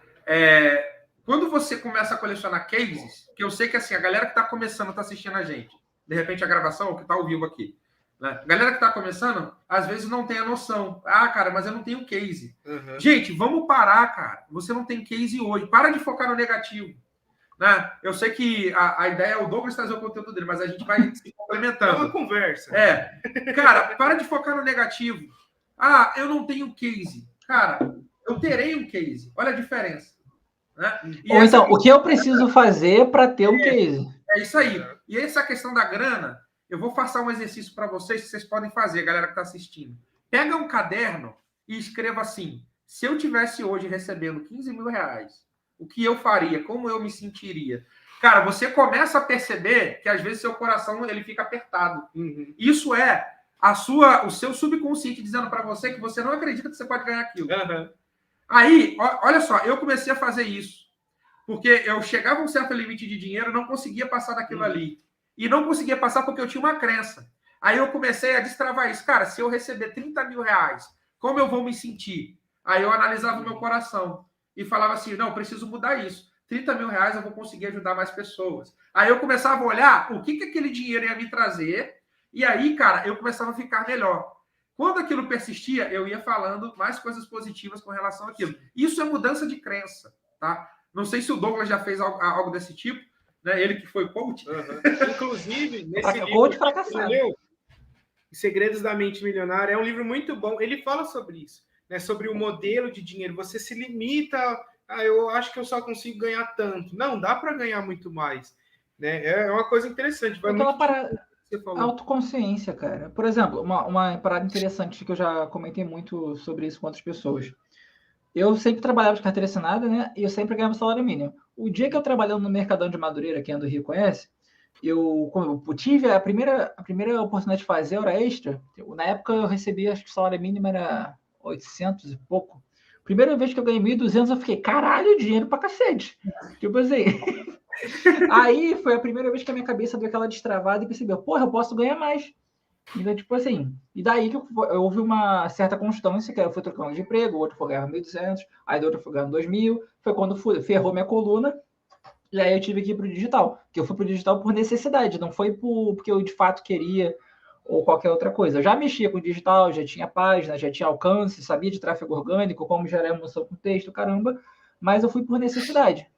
quando você começa a colecionar cases, que eu sei que assim, a galera que está começando, está assistindo a gente, de repente a gravação, ou que está ao vivo aqui, né? A galera que está começando, às vezes não tem a noção. Cara, mas eu não tenho case. Gente, vamos parar, cara. Você não tem case hoje. Para de focar no negativo. Né? Eu sei que a ideia é o Douglas trazer o conteúdo dele, mas a gente vai se complementando. É uma conversa. Cara, para de focar no negativo. Eu não tenho case. Cara, eu terei um case. Olha a diferença. Né? Ou então, o que eu preciso fazer para ter um case? É isso aí. E essa questão da grana, eu vou passar um exercício para vocês que vocês podem fazer, galera que está assistindo. Pega um caderno e escreva assim: se eu tivesse hoje recebendo 15 mil reais, o que eu faria? Como eu me sentiria? Cara, você começa a perceber que às vezes seu coração ele fica apertado. Isso é o seu subconsciente dizendo para você que você não acredita que você pode ganhar aquilo. Aí, olha só, eu comecei a fazer isso. Porque eu chegava a um certo limite de dinheiro, não conseguia passar daquilo ali. E não conseguia passar porque eu tinha uma crença. Aí eu comecei a destravar isso. Cara, se eu receber 30 mil reais, como eu vou me sentir? Aí eu analisava o meu coração e falava assim, não, preciso mudar isso. 30 mil reais eu vou conseguir ajudar mais pessoas. Aí eu começava a olhar o que aquele dinheiro ia me trazer, e aí, cara, eu começava a ficar melhor. Quando aquilo persistia, eu ia falando mais coisas positivas com relação àquilo. Isso é mudança de crença, tá? Não sei se o Douglas já fez algo desse tipo, né? Ele que foi coach. Inclusive, nesse livro coach fracassado. Segredos da Mente Milionária, é um livro muito bom. Ele fala sobre isso, né? Sobre o modelo de dinheiro. Você se limita, eu acho que eu só consigo ganhar tanto. Não, dá para ganhar muito mais, né? É uma coisa interessante. Vai muito você falou. Autoconsciência, cara. Por exemplo, uma parada interessante que eu já comentei muito sobre isso com outras pessoas. Eu sempre trabalhava de carteira assinada, né? E eu sempre ganhava salário mínimo. O dia que eu trabalhando no Mercadão de Madureira, que é do Rio conhece, eu tive a primeira oportunidade de fazer hora extra. Na época eu recebia, acho que o salário mínimo era 800 e pouco. Primeira vez que eu ganhei 1.200, eu fiquei, caralho, dinheiro pra cacete. Tipo assim. Aí foi a primeira vez que a minha cabeça deu aquela destravada e percebeu, porra, eu posso ganhar mais. Então, tipo assim, e daí que houve uma certa constância, que eu fui trocando de emprego, o outro foi ganhando 1.200, aí do outro foi ganhando 2.000, foi quando ferrou minha coluna, e aí eu tive que ir pro digital, que eu fui pro digital por necessidade, não foi porque eu de fato queria ou qualquer outra coisa. Eu já mexia com o digital, já tinha página, já tinha alcance, sabia de tráfego orgânico, como gerar emoção com texto, caramba, mas eu fui por necessidade.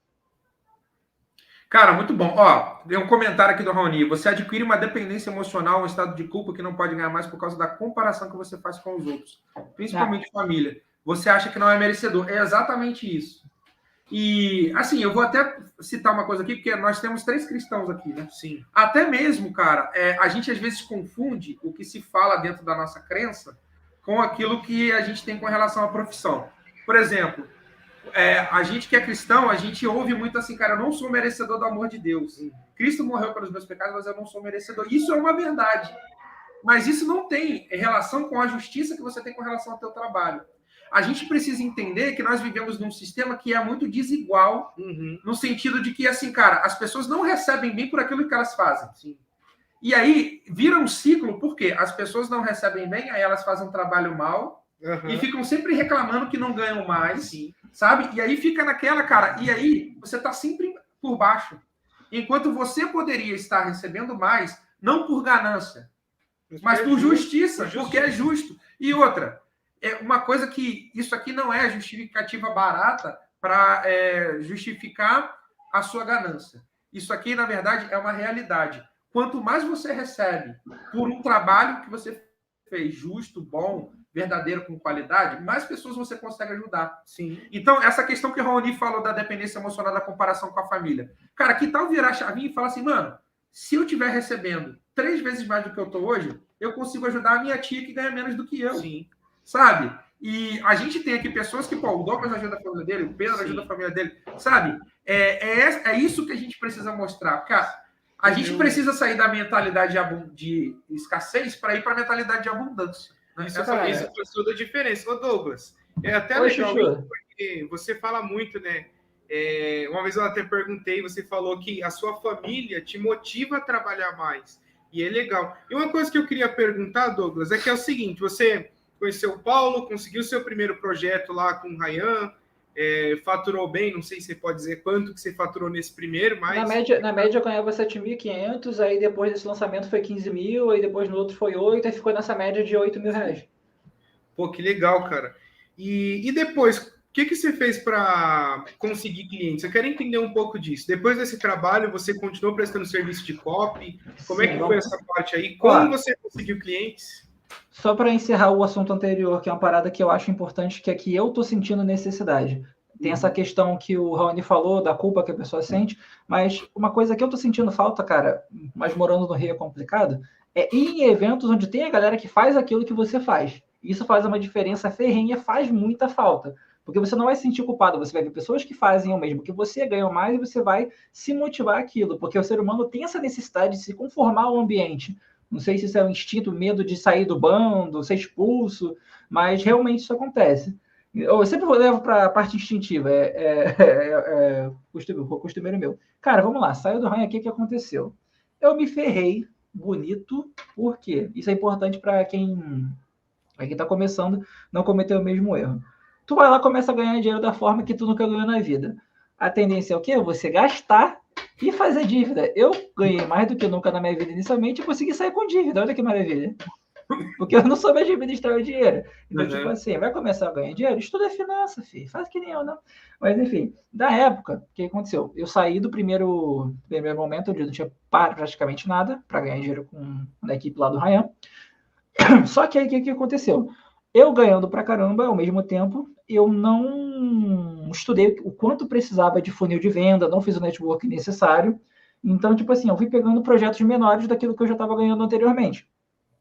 Cara, muito bom. Ó, tem um comentário aqui do Raoni. Você adquire uma dependência emocional, um estado de culpa que não pode ganhar mais por causa da comparação que você faz com os outros, principalmente família. Você acha que não é merecedor. É exatamente isso. E, assim, eu vou até citar uma coisa aqui, porque nós temos 3 cristãos aqui, né? Sim. Até mesmo, cara, a gente às vezes confunde o que se fala dentro da nossa crença com aquilo que a gente tem com relação à profissão. Por exemplo, a gente que é cristão, a gente ouve muito assim, cara, eu não sou merecedor do amor de Deus. Cristo morreu pelos meus pecados, mas eu não sou merecedor. Isso é uma verdade. Mas isso não tem relação com a justiça que você tem com relação ao teu trabalho. A gente precisa entender que nós vivemos num sistema que é muito desigual, no sentido de que, assim, cara, as pessoas não recebem bem por aquilo que elas fazem. Sim. E aí vira um ciclo, porque as pessoas não recebem bem, aí elas fazem um trabalho mal, e ficam sempre reclamando que não ganham mais, sim, sabe? E aí fica naquela, cara, e aí você tá sempre por baixo. Enquanto você poderia estar recebendo mais, não por ganância, mas por justiça, porque é justo. E outra, é uma coisa que isso aqui não é justificativa barata para justificar a sua ganância. Isso aqui, na verdade, é uma realidade. Quanto mais você recebe por um trabalho que você fez justo, bom, verdadeiro, com qualidade, mais pessoas você consegue ajudar. Sim. Então, essa questão que o Raoni falou da dependência emocional, da comparação com a família. Cara, que tal virar a chavinha e falar assim, mano, se eu estiver recebendo 3 vezes mais do que eu estou hoje, eu consigo ajudar a minha tia que ganha menos do que eu. Sim. Sabe? E a gente tem aqui pessoas que, pô, o Douglas ajuda a família dele, o Pedro ajuda a família dele, sabe? É isso que a gente precisa mostrar. Cara, a gente precisa sair da mentalidade de escassez para ir para a mentalidade de abundância. Né? Isso faz toda a diferença. Ô, Douglas, é até legal, porque você fala muito, né? Uma vez eu até perguntei, você falou que a sua família te motiva a trabalhar mais. E é legal. E uma coisa que eu queria perguntar, Douglas, é que é o seguinte, você conheceu o Paulo, conseguiu seu primeiro projeto lá com o Ryan, faturou bem, não sei se você pode dizer quanto que você faturou nesse primeiro, mas... Na média eu ganhava 7.500, aí depois desse lançamento foi 15 mil, aí depois no outro foi 8, aí ficou nessa média de 8 mil reais. Pô, que legal, cara. E depois, o que você fez para conseguir clientes? Eu quero entender um pouco disso. Depois desse trabalho, você continuou prestando serviço de copy? Como é que foi essa parte aí? Como você conseguiu clientes? Só para encerrar o assunto anterior, que é uma parada que eu acho importante, que é que eu tô sentindo necessidade. Tem essa questão que o Raoni falou, da culpa que a pessoa sente, mas uma coisa que eu tô sentindo falta, cara, mas morando no Rio é complicado, é ir em eventos onde tem a galera que faz aquilo que você faz. Isso faz uma diferença ferrenha, faz muita falta. Porque você não vai se sentir culpado, você vai ver pessoas que fazem o mesmo que você, ganham mais, e você vai se motivar aquilo. Porque o ser humano tem essa necessidade de se conformar ao ambiente. Não sei se isso é um instinto, medo de sair do bando, ser expulso, mas realmente isso acontece. Eu sempre levo para a parte instintiva, costumeiro meu. Cara, vamos lá, saiu do ranho aqui, o que aconteceu? Eu me ferrei, bonito, por quê? Isso é importante para quem está começando, não cometer o mesmo erro. tu vai lá e começa a ganhar dinheiro da forma que tu nunca ganhou na vida. A tendência é o quê? Você gastar e fazer dívida. Eu ganhei mais do que nunca na minha vida inicialmente e consegui sair com dívida. Olha que maravilha. Porque eu não soube administrar o dinheiro. Então, tipo assim, vai começar a ganhar dinheiro? Estuda finança, filho. Faz que nem eu, não. Mas, enfim, da época, o que aconteceu? Eu saí do primeiro momento, onde eu não tinha praticamente nada para ganhar dinheiro na equipe lá do Ryan. Só que aí, o que aconteceu? Eu ganhando pra caramba, ao mesmo tempo, eu não estudei o quanto precisava de funil de venda, não fiz o network necessário. Então, tipo assim, eu fui pegando projetos menores daquilo que eu já estava ganhando anteriormente.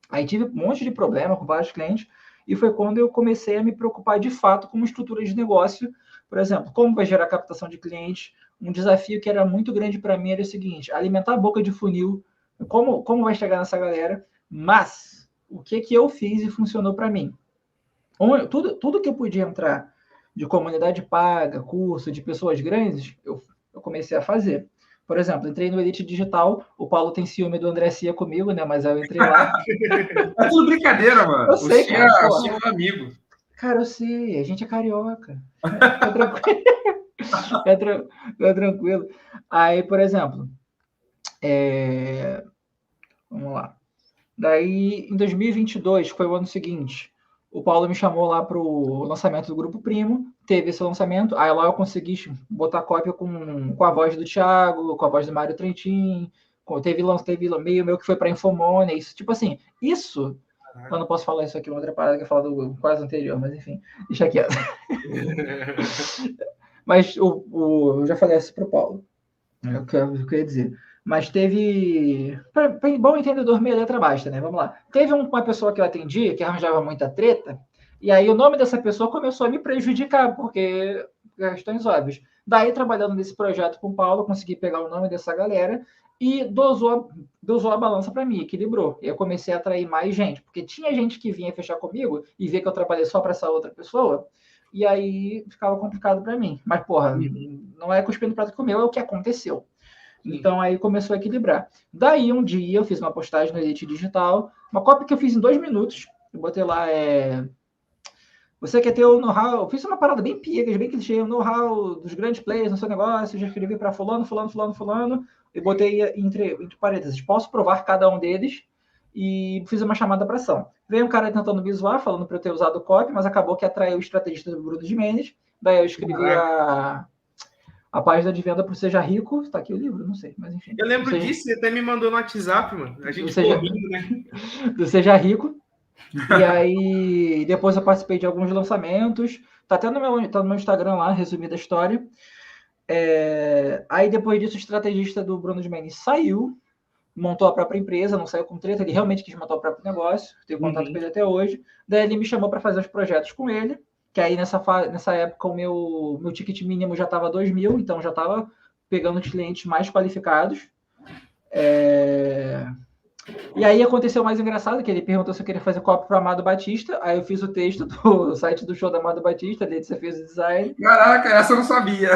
Aí tive um monte de problema com vários clientes e foi quando eu comecei a me preocupar de fato com estrutura de negócio. Por exemplo, como vai gerar captação de clientes? Um desafio que era muito grande para mim era o seguinte: alimentar a boca de funil, como vai chegar nessa galera? Mas o que eu fiz e funcionou para mim? Tudo que eu podia entrar de comunidade paga, curso, de pessoas grandes, eu comecei a fazer. Por exemplo, entrei no Elite Digital, o Paulo tem ciúme do André Cia comigo, né? Mas eu entrei lá. É tudo brincadeira, mano. Eu sei, cara. O Cia é um amigo. Cara, eu sei, a gente é carioca. Fica tranquilo. Fica tranquilo. Aí, por exemplo, vamos lá. Daí, em 2022, foi o ano seguinte, o Paulo me chamou lá para o lançamento do Grupo Primo, teve esse lançamento, aí lá eu consegui botar cópia com a voz do Thiago, com a voz do Mário Trentin, teve meio meu que foi para Infomone, isso, tipo assim, isso, eu não posso falar isso aqui, uma outra parada que eu falo do quase anterior, mas enfim, deixa quieto. Mas eu já falei isso para o Paulo, é o que eu queria dizer. Mas teve. Bom entendedor, meia letra basta, né? Vamos lá. Teve uma pessoa que eu atendi que arranjava muita treta, e aí o nome dessa pessoa começou a me prejudicar, porque questões óbvias. Daí, trabalhando nesse projeto com o Paulo, consegui pegar o nome dessa galera e dosou a balança para mim, equilibrou. E eu comecei a atrair mais gente, porque tinha gente que vinha fechar comigo e via que eu trabalhei só para essa outra pessoa, e aí ficava complicado para mim. Mas, porra, não é cuspindo prato que comeu, é o que aconteceu. Então, aí começou a equilibrar. Daí, um dia, eu fiz uma postagem no Elite Digital, uma cópia que eu fiz em 2 minutos. Eu botei lá, você quer ter o know-how? Eu fiz uma parada bem piegas, bem clichê, o know-how dos grandes players no seu negócio. Eu já escrevi para fulano, e botei entre parênteses, posso provar cada um deles, e fiz uma chamada para ação. Veio um cara tentando me zoar, falando para eu ter usado o copy, mas acabou que atraiu o estrategista do Bruno Gimenez. Daí eu escrevi a página de venda para o Seja Rico. Está aqui o livro, não sei, mas enfim. Eu lembro disso, você até me mandou no WhatsApp, mano. A gente correndo, né? Do Seja Rico. E aí, depois eu participei de alguns lançamentos. Tá até no meu Instagram lá, resumida a história. Aí, depois disso, o estrategista do Bruno Gimenez saiu, montou a própria empresa, não saiu com treta, ele realmente quis montar o próprio negócio. Tenho contato com ele até hoje. Daí, ele me chamou para fazer os projetos com ele. Que aí nessa época o meu ticket mínimo já estava 2.000, então já estava pegando os clientes mais qualificados. E aí aconteceu o mais engraçado, que ele perguntou se eu queria fazer copy para o Amado Batista, aí eu fiz o texto do site do show do Amado Batista, dele você fez o design. Caraca, essa eu não sabia.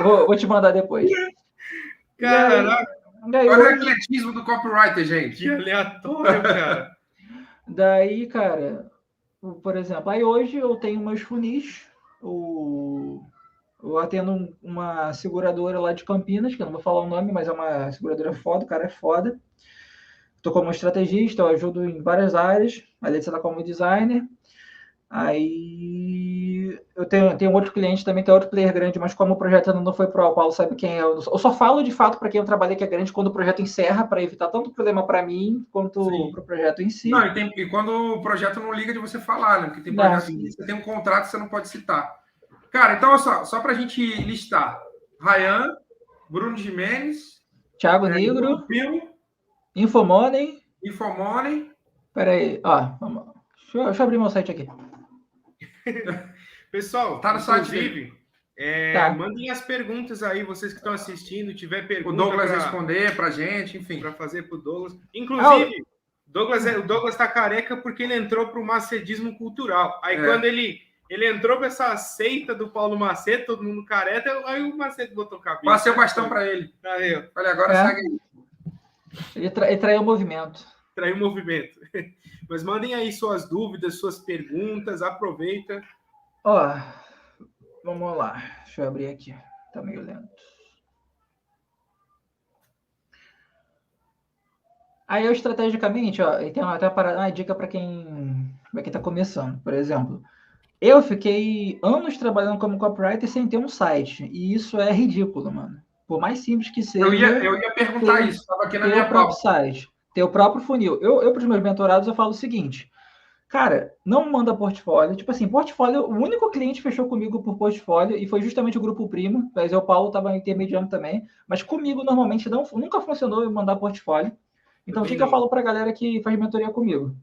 Vou te mandar depois. Caraca, olha o ecletismo do copywriter, gente. Que aleatório, cara. Daí, cara, por exemplo, aí hoje eu tenho meus funis, eu atendo uma seguradora lá de Campinas, que eu não vou falar o nome, mas é uma seguradora foda, o cara é foda. Estou como estrategista, eu ajudo em várias áreas, a Letícia está como designer. Aí eu tenho outro cliente também, que é outro player grande, mas como o projeto ainda não foi pro, o Paulo sabe quem é. Eu só falo de fato para quem eu trabalhei que é grande quando o projeto encerra, para evitar tanto problema para mim quanto para o projeto em si. Não, e quando o projeto não liga de você falar, né? Porque tem projeto que você tem um contrato que você não pode citar. Cara, então só para a gente listar: Ryan, Bruno Gimenez, Thiago Negro, Infomone. Peraí, deixa eu abrir meu site aqui. Pessoal, tá no site dele. Mandem as perguntas aí, vocês que estão assistindo, tiver pergunta. O Douglas responder pra gente, enfim. Para fazer pro Douglas. Inclusive, o Douglas tá careca porque ele entrou pro macedismo cultural. Aí quando ele entrou pra essa seita do Paulo Macedo, todo mundo careca, aí o Macedo botou cabelo. Passei o bastão para ele. Aí, ó. Olha, agora segue aí. Ele traiu o movimento. Traiu o movimento. Mas mandem aí suas dúvidas, suas perguntas, aproveita. Ó, vamos lá. Deixa eu abrir aqui. Tá meio lento. Aí eu estrategicamente, ó, e tem até uma dica para quem está começando, por exemplo. Eu fiquei anos trabalhando como copywriter sem ter um site. E isso é ridículo, mano. Por mais simples que seja. Eu ia perguntar isso, estava aqui na ter minha o próprio pauta. site, ter o próprio funil. Eu para os meus mentorados, eu falo o seguinte. Cara, não manda portfólio. Tipo assim, portfólio, o único cliente que fechou comigo por portfólio, e foi justamente o Grupo Primo, mas o Paulo estava intermediando também, mas comigo normalmente nunca funcionou eu mandar portfólio. Então, o que eu falo para a galera que faz mentoria comigo?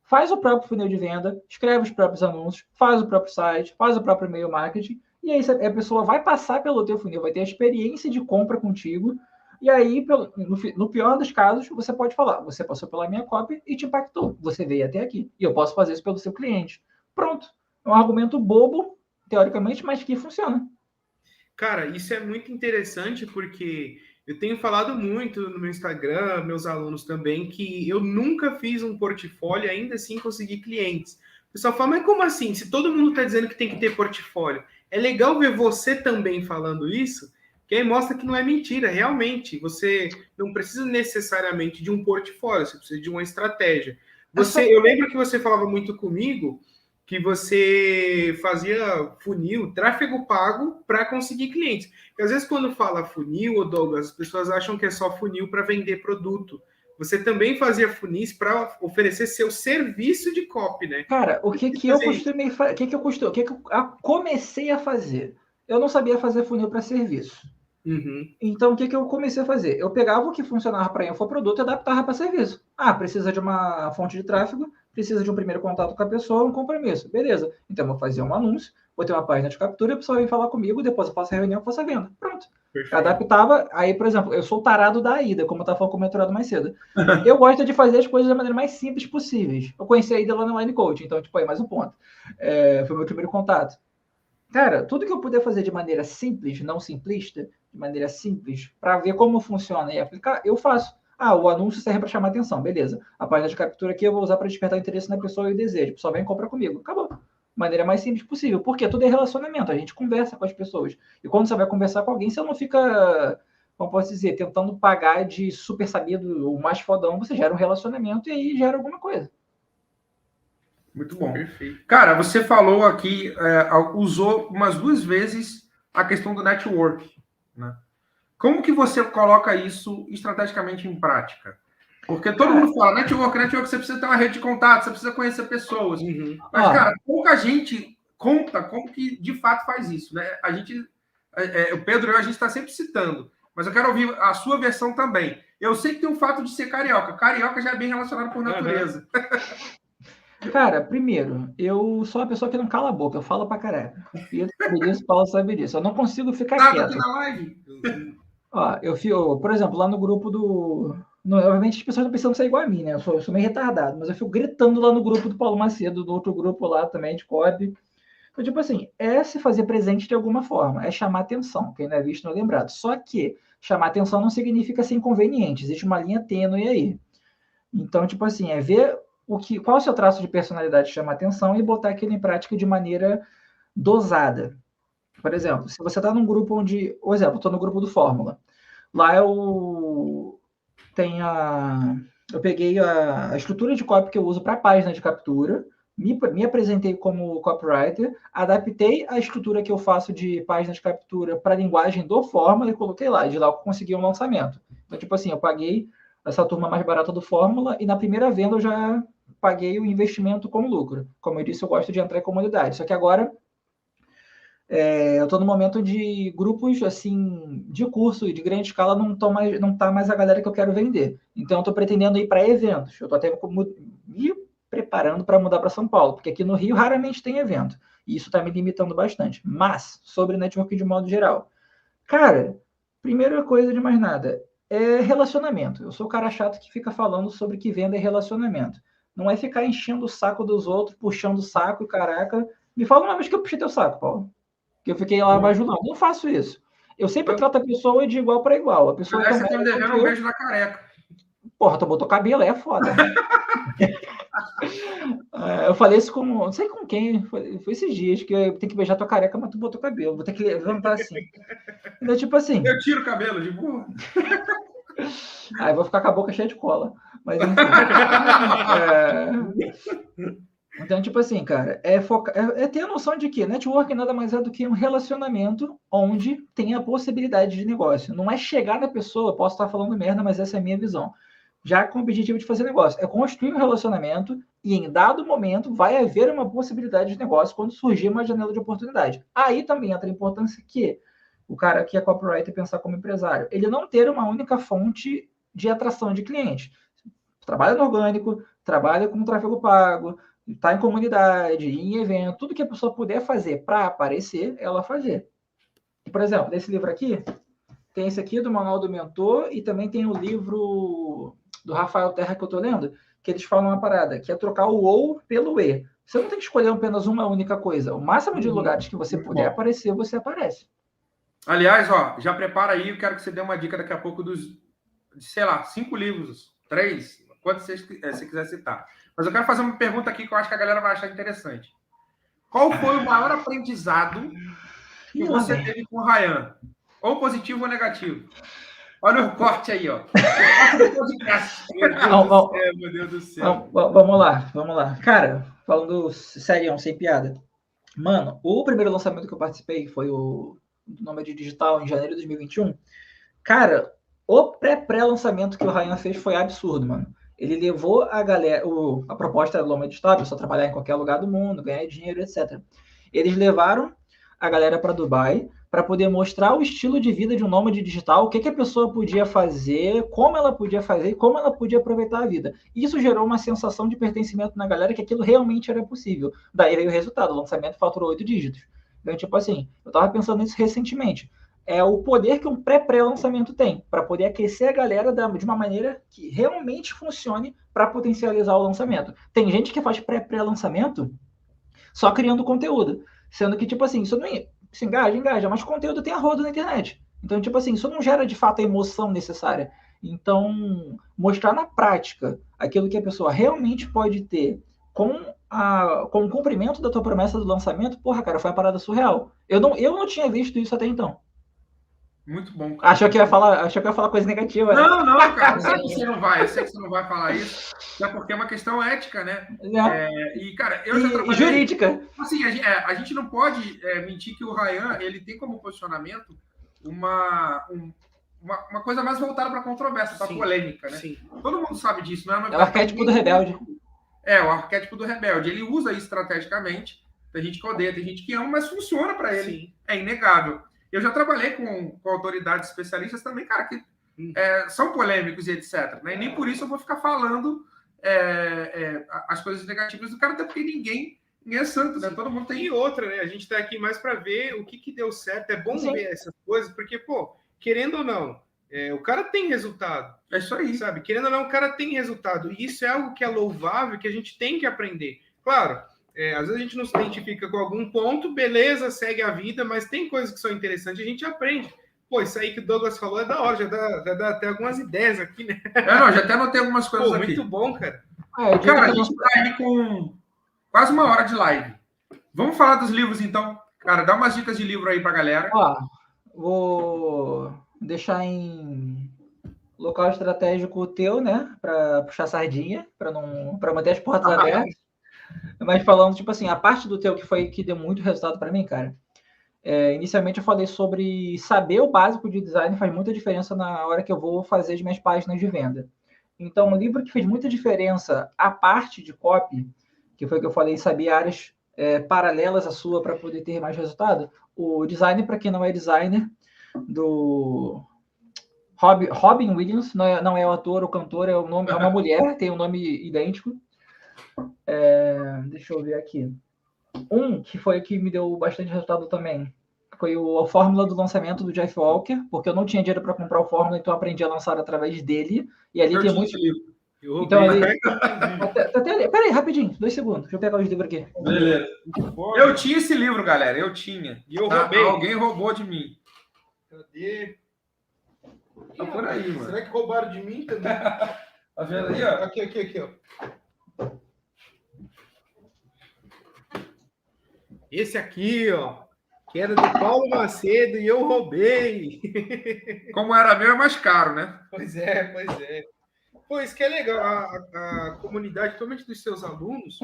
Faz o próprio funil de venda, escreve os próprios anúncios, faz o próprio site, faz o próprio e-mail marketing, e aí a pessoa vai passar pelo teu funil, vai ter a experiência de compra contigo, e aí, no pior dos casos, você pode falar, você passou pela minha copy e te impactou, você veio até aqui, e eu posso fazer isso pelo seu cliente. Pronto. É um argumento bobo, teoricamente, mas que funciona. Cara, isso é muito interessante porque eu tenho falado muito no meu Instagram, meus alunos também, que eu nunca fiz um portfólio e ainda assim consegui clientes. O pessoal fala, mas como assim? Se todo mundo está dizendo que tem que ter portfólio. É legal ver você também falando isso, que aí mostra que não é mentira, realmente. Você não precisa necessariamente de um portfólio, você precisa de uma estratégia. Eu lembro que você falava muito comigo que você fazia funil, tráfego pago para conseguir clientes. Porque às vezes quando fala funil, Douglas, as pessoas acham que é só funil para vender produto. Você também fazia funis para oferecer seu serviço de copy, né? Cara, o que eu comecei a fazer? Eu não sabia fazer funil para serviço. Uhum. Então, o que eu comecei a fazer? Eu pegava o que funcionava para infoproduto e adaptava para serviço. Ah, precisa de uma fonte de tráfego, precisa de um primeiro contato com a pessoa, um compromisso. Beleza. Então, eu vou fazer um anúncio, vou ter uma página de captura, a pessoa vem falar comigo, depois eu faço a reunião, faço a venda. Pronto. Eu adaptava. Aí, por exemplo, eu sou o tarado da AIDA, como eu estava falando com o mentorado mais cedo. Eu gosto de fazer as coisas da maneira mais simples possíveis. Eu conheci a AIDA lá no Line Coach, então, tipo, aí mais um ponto. Foi o meu primeiro contato. Cara, tudo que eu puder fazer de maneira simples, não simplista, de maneira simples, para ver como funciona e aplicar, eu faço. Ah, o anúncio serve para chamar atenção, beleza. A página de captura aqui eu vou usar para despertar interesse na pessoa e o desejo. A pessoa vem e compra comigo. Acabou. Maneira mais simples possível. Porque tudo é relacionamento. A gente conversa com as pessoas. E quando você vai conversar com alguém, você não fica, como posso dizer, tentando pagar de super sabido ou mais fodão. Você gera um relacionamento e aí gera alguma coisa. Muito bom. Perfeito. Cara, você falou aqui, usou umas 2 vezes a questão do network, né? Como que você coloca isso estrategicamente em prática? Porque todo mundo fala, network, você precisa ter uma rede de contatos, você precisa conhecer pessoas. Uhum. Mas, cara, pouca gente conta como que de fato faz isso, né? A gente, o Pedro e eu, a gente está sempre citando, mas eu quero ouvir a sua versão também. Eu sei que tem o fato de ser carioca. Carioca já é bem relacionado por natureza. Cara, primeiro, eu sou uma pessoa que não cala a boca, eu falo pra caraca. Pedro sabe disso, Paulo sabe disso. Eu não consigo ficar quieto. Aqui na live. Ó, por exemplo, lá no grupo do. Obviamente as pessoas não precisam ser igual a mim, né? Eu sou meio retardado, mas eu fico gritando lá no grupo do Paulo Macedo, do outro grupo lá também, de COB. Então, tipo assim, é se fazer presente de alguma forma, é chamar atenção. Quem não é visto não é lembrado. Só que chamar atenção não significa ser inconveniente, existe uma linha tênue aí. Então, tipo assim, é ver qual é o seu traço de personalidade que chama atenção e botar aquilo em prática de maneira dosada. Por exemplo, se você está num grupo onde, por exemplo, estou no grupo do Fórmula. Lá eu peguei a estrutura de copy que eu uso para a página de captura, me apresentei como copywriter, adaptei a estrutura que eu faço de página de captura para a linguagem do Fórmula e coloquei lá. De lá eu consegui um lançamento. Então, tipo assim, eu paguei essa turma mais barata do Fórmula e na primeira venda eu já paguei o investimento com lucro. Como eu disse, eu gosto de entrar em comunidade. Só que agora eu estou no momento de grupos assim de curso e de grande escala, não está mais a galera que eu quero vender. Então, eu estou pretendendo ir para eventos. Eu estou até me preparando para mudar para São Paulo, porque aqui no Rio raramente tem evento. E isso está me limitando bastante. Mas, sobre networking de modo geral. Cara, primeira coisa de mais nada, é relacionamento. Eu sou o cara chato que fica falando sobre que venda é relacionamento. Não é ficar enchendo o saco dos outros, puxando o saco, caraca. Me fala uma vez que eu puxei teu saco, Paulo. Que eu fiquei lá bajulando. Não faço isso. Eu sempre trato a pessoa de igual para igual. A pessoa Aliás, você tá me devendo um beijo na careca. Porra, tu botou cabelo, é foda. Eu falei isso com. Não sei com quem. Foi esses dias que eu tenho que beijar tua careca, mas tu botou cabelo. Vou ter que levantar assim. Então, tipo assim. Eu tiro o cabelo de boa. Aí eu vou ficar com a boca cheia de cola. Mas enfim. Então, tipo assim, cara, é ter a noção de que networking nada mais é do que um relacionamento onde tem a possibilidade de negócio. Não é chegar na pessoa, posso estar falando merda, mas essa é a minha visão. Já com o objetivo de fazer negócio. É construir um relacionamento e em dado momento vai haver uma possibilidade de negócio quando surgir uma janela de oportunidade. Aí também entra a importância que o cara que é copywriter pensar como empresário, ele não ter uma única fonte de atração de cliente. Trabalha no orgânico, trabalha com tráfego pago, está em comunidade, em evento, tudo que a pessoa puder fazer para aparecer, ela fazer. Por exemplo, nesse livro aqui, tem esse aqui do Manual do Mentor e também tem o livro do Rafael Terra que eu estou lendo, que eles falam uma parada, que é trocar o ou pelo e. Você não tem que escolher apenas uma única coisa. O máximo de lugares que você puder aparecer, você aparece. Aliás, ó, já prepara aí, eu quero que você dê uma dica daqui a pouco sei lá, 5 livros, 3, quantos você quiser citar. Mas eu quero fazer uma pergunta aqui que eu acho que a galera vai achar interessante. Qual foi o maior aprendizado que você teve com o Ryan? Ou positivo ou negativo? Olha o corte aí, ó. Meu Deus do céu. Vamos lá. Cara, falando sério, sem piada. Mano, o primeiro lançamento que eu participei foi o Nômade Digital em janeiro de 2021. Cara, o pré-lançamento que o Ryan fez foi absurdo, mano. Ele levou a galera. A proposta era Nômade Digital, a pessoa trabalhar em qualquer lugar do mundo, ganhar dinheiro, etc. Eles levaram a galera para Dubai para poder mostrar o estilo de vida de um nômade digital, o que a pessoa podia fazer, como ela podia fazer e como ela podia aproveitar a vida. Isso gerou uma sensação de pertencimento na galera que aquilo realmente era possível. Daí veio o resultado, o lançamento faturou 8 dígitos. Então, tipo assim, eu tava pensando nisso recentemente. É o poder que um pré-lançamento tem, para poder aquecer a galera de uma maneira que realmente funcione para potencializar o lançamento. Tem gente que faz pré-lançamento só criando conteúdo. Sendo que, tipo assim, isso não se engaja, mas conteúdo tem a roda na internet. Então, tipo assim, isso não gera de fato a emoção necessária. Então, mostrar na prática aquilo que a pessoa realmente pode ter com o cumprimento da tua promessa do lançamento, porra, cara, foi uma parada surreal. Eu não tinha visto isso até então. Muito bom, cara. Achou que eu ia falar coisa negativa, né? Não, cara. Eu sei que você não vai falar isso. É porque é uma questão ética, né? E, cara, eu já trabalhei... jurídica. Assim, a gente não pode mentir que o Ryan, ele tem como posicionamento uma coisa mais voltada para controvérsia, para polêmica, né? Sim. Todo mundo sabe disso, não é? É o arquétipo do rebelde. É, o arquétipo do rebelde. Ele usa isso estrategicamente. Tem gente que odeia, tem gente que ama, mas funciona para ele. Sim. É inegável. Eu já trabalhei com autoridades especialistas também, cara, que são polêmicos e etc. Né? E nem por isso eu vou ficar falando as coisas negativas do cara, até porque ninguém é santo, né? Todo mundo tem. E outra, né? A gente tá aqui mais para ver o que deu certo. É bom ver essas coisas, porque, pô, querendo ou não, o cara tem resultado. É isso aí. Sabe? Querendo ou não, o cara tem resultado. E isso é algo que é louvável, que a gente tem que aprender. Claro, às vezes a gente não se identifica com algum ponto, beleza, segue a vida, mas tem coisas que são interessantes, a gente aprende. Pô, isso aí que o Douglas falou é da hora, já dá até algumas ideias aqui, né? Já até anotei algumas coisas aqui. Muito bom, cara. Cara, a gente tá aí com quase 1 hora de live. Vamos falar dos livros, então. Cara, dá umas dicas de livro aí pra galera. Ó, vou deixar em local estratégico teu, né? Pra puxar sardinha, pra manter as portas abertas. Mas falando, tipo assim, a parte do teu que deu muito resultado para mim, cara. Inicialmente eu falei sobre saber o básico de design faz muita diferença na hora que eu vou fazer as minhas páginas de venda. Então, um livro que fez muita diferença, a parte de copy, que foi que eu falei, saber áreas paralelas à sua para poder ter mais resultado. O Design, para quem não é designer, do Robin Williams, não é o ator ou cantor, é uma mulher, tem um nome idêntico. Deixa eu ver aqui. Que foi que me deu bastante resultado também foi a fórmula do lançamento do Jeff Walker, porque eu não tinha dinheiro para comprar o fórmula, então eu aprendi a lançar através dele. E ali tem muito. Então, peraí, rapidinho, 2 segundos. Deixa eu pegar os livros aqui. Beleza. Eu tinha esse livro, galera. Eu tinha. E eu roubei. Alguém roubou de mim. Cadê? Tá por aí, mano. Será que roubaram de mim também? Tá vendo aí, ó? Aqui, ó. Esse aqui, ó, que era do Paulo Macedo e eu roubei. Como era meu, é mais caro, né? Pois é, pois é. Pô, isso que é legal. A comunidade, principalmente dos seus alunos,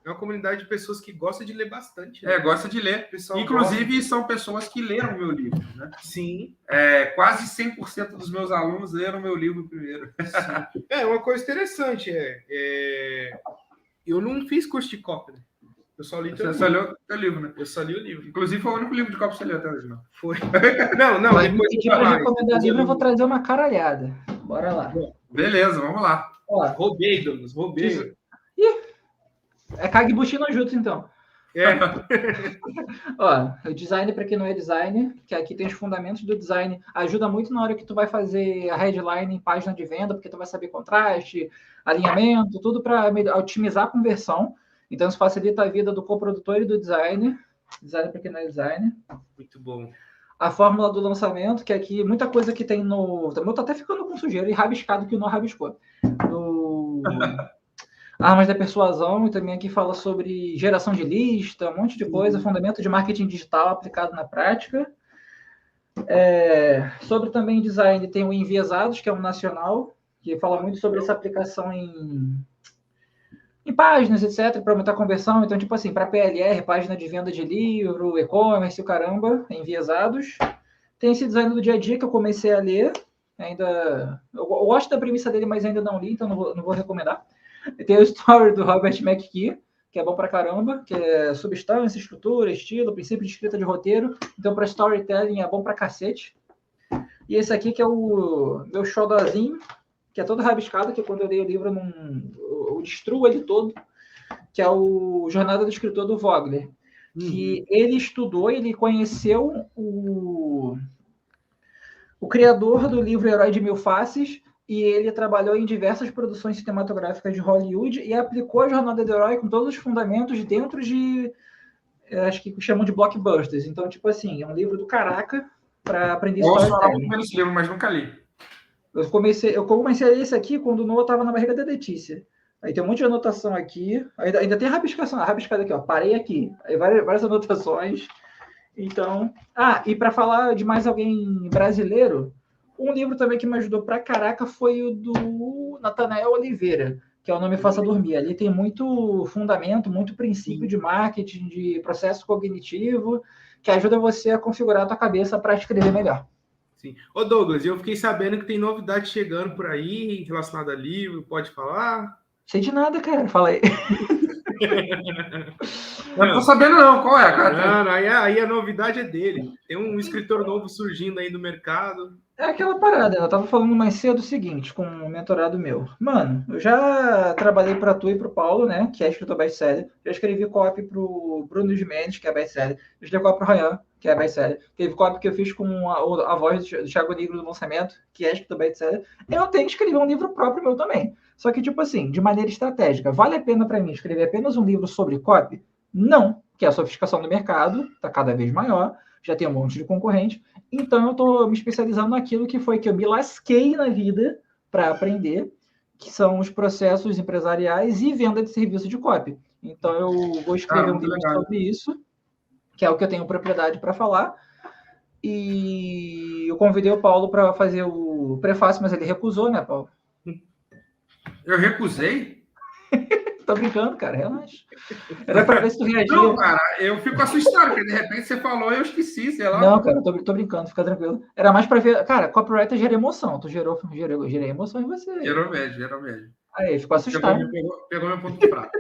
é uma comunidade de pessoas que gostam de ler bastante. Né? Gosta de ler. O pessoal Inclusive, gosta. são pessoas que leram o meu livro, né? Sim. Quase 100% dos meus alunos leram o meu livro primeiro. Sim. Uma coisa interessante eu não fiz curso de cópia, né? Eu só li Você só leu o livro, né? Eu só li o livro. Inclusive, foi o único livro de cópia que você leu até hoje, não? Foi. Não, Vai depois me pedir para recomendar livro, eu vou trazer uma caralhada. Bora lá. Beleza, vamos lá. Ó, roubei, Douglas, roubei. É Kagebushi no Jutsu, então. Ó, o design, para quem não é designer, que aqui tem os fundamentos do design, ajuda muito na hora que tu vai fazer a headline em página de venda, porque tu vai saber contraste, alinhamento, tudo para otimizar a conversão. Então, isso facilita a vida do coprodutor e do designer. Designer para quem não é designer. Muito bom. A fórmula do lançamento, que aqui, muita coisa que tem no... Eu tô até ficando com sujeira e rabiscado que não rabiscou. No... Armas da persuasão, e também aqui fala sobre geração de lista, um monte de coisa, fundamento de marketing digital aplicado na prática. Sobre também design, tem o Enviesados, que é um nacional, que fala muito sobre essa aplicação em páginas, etc., para aumentar a conversão. Então, tipo assim, para PLR, página de venda de livro, e-commerce, o caramba, Enviesados. Tem esse design do dia a dia que eu comecei a ler. Eu gosto da premissa dele, mas ainda não li, então não vou recomendar. Tem o Story do Robert McKee, que é bom pra caramba, que é substância, estrutura, estilo, princípio de escrita de roteiro. Então, para storytelling é bom pra cacete. E esse aqui, que é o meu xodózinho, que é todo rabiscado, que quando eu leio o livro eu destruo ele todo, que é o Jornada do Escritor do Vogler. Que ele estudou, ele conheceu o criador do livro Herói de Mil Faces, e ele trabalhou em diversas produções cinematográficas de Hollywood e aplicou a Jornada do Herói com todos os fundamentos dentro de, acho que chamam de blockbusters. Então, tipo assim, é um livro do caraca para aprender storytelling. Eu gosto muito desse livro, mas nunca li. Eu comecei a ler esse aqui quando o Noah estava na barriga da Letícia. Aí tem um monte de anotação aqui. Ainda tem rabiscação, rabiscada aqui, ó. Parei aqui. Aí várias anotações. Então... e para falar de mais alguém brasileiro, um livro também que me ajudou pra caraca foi o do Nathanael Oliveira, que é o Não Me Faça Dormir. Ali tem muito fundamento, muito princípio de marketing, de processo cognitivo, que ajuda você a configurar a tua cabeça para escrever melhor. Sim. Ô Douglas, eu fiquei sabendo que tem novidade chegando por aí relacionada a livro, pode falar? Sei de nada, cara. Fala aí. Não tô sabendo não, qual é, cara? Não, aí a novidade é dele. Tem um escritor novo surgindo aí no mercado. É aquela parada, eu tava falando mais cedo o seguinte, com um mentorado meu. Mano, eu já trabalhei para tu e pro Paulo, né, que é escritor best-seller. Já escrevi copy pro Bruno Gimenez, que é best-seller. Já escrevi copy pro Ryan, que é best-seller. Teve copy que eu fiz com a voz do Thiago Negro do lançamento, que é escritor best-seller. Eu tenho que escrever um livro próprio meu também. Só que, tipo assim, de maneira estratégica. Vale a pena para mim escrever apenas um livro sobre copy? Não, porque a sofisticação do mercado está cada vez maior, já tem um monte de concorrente. Então, eu estou me especializando naquilo que foi que eu me lasquei na vida para aprender, que são os processos empresariais e venda de serviço de copy. Então, eu vou escrever um livro sobre isso, que é o que eu tenho propriedade para falar. E eu convidei o Paulo para fazer o prefácio, mas ele recusou, né, Paulo? Eu recusei? Tô brincando, cara, relaxa. Era pra ver se tu reagia. Não, cara, eu fico assustado, porque de repente você falou e eu esqueci, sei lá. Não, cara, eu tô brincando, fica tranquilo. Era mais pra ver. Cara, copyright gera emoção. Tu gerei emoção em você. Gerou médio. Aí, ficou assustado. Pegou meu ponto fraco.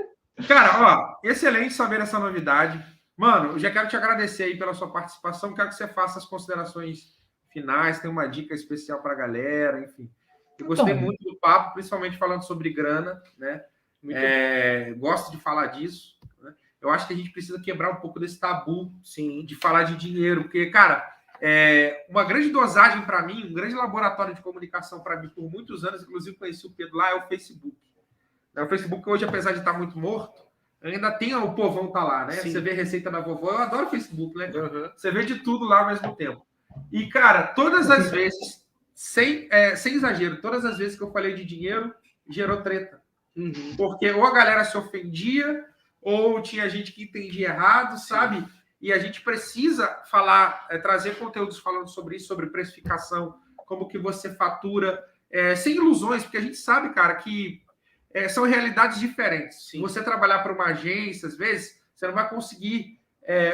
Cara, ó, excelente saber essa novidade. Mano, eu já quero te agradecer aí pela sua participação. Quero que você faça as considerações finais, tem uma dica especial pra galera, enfim. Eu gostei muito do papo, principalmente falando sobre grana, né? Gosto de falar disso, né? Eu acho que a gente precisa quebrar um pouco desse tabu, sim, de falar de dinheiro, porque, cara, uma grande dosagem para mim, um grande laboratório de comunicação para mim por muitos anos, inclusive conheci o Pedro lá, é o Facebook. O Facebook hoje, apesar de estar muito morto, ainda tem o povão tá lá, né? Sim. Você vê a receita da vovó, eu adoro o Facebook, né? Uhum. Você vê de tudo lá ao mesmo tempo. E, cara, todas as vezes, sem exagero, todas as vezes que eu falei de dinheiro, gerou treta. Porque ou a galera se ofendia, ou tinha gente que entendia errado, sabe? E a gente precisa falar, trazer conteúdos falando sobre isso, sobre precificação, como que você fatura, sem ilusões, porque a gente sabe, cara, que são realidades diferentes. Se você trabalhar para uma agência, às vezes, você não vai conseguir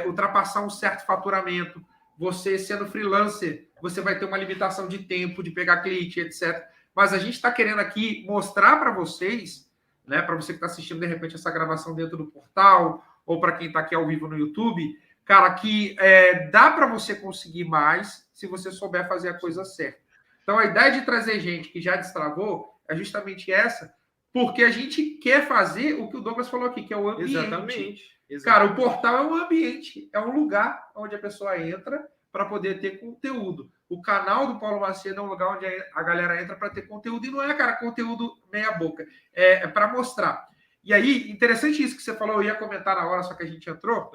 ultrapassar um certo faturamento. Você, sendo freelancer, você vai ter uma limitação de tempo, de pegar cliente, etc. Mas a gente está querendo aqui mostrar para vocês, né, para você que está assistindo, de repente, essa gravação dentro do portal, ou para quem está aqui ao vivo no YouTube, cara, que dá para você conseguir mais se você souber fazer a coisa certa. Então, a ideia de trazer gente que já destravou é justamente essa, porque a gente quer fazer o que o Douglas falou aqui, que é o ambiente. Exatamente. Cara, o portal é um ambiente, é um lugar onde a pessoa entra para poder ter conteúdo. O canal do Paulo Macedo é um lugar onde a galera entra para ter conteúdo, e não é, cara, conteúdo meia boca, é para mostrar. E aí, interessante isso que você falou, eu ia comentar na hora, só que a gente entrou.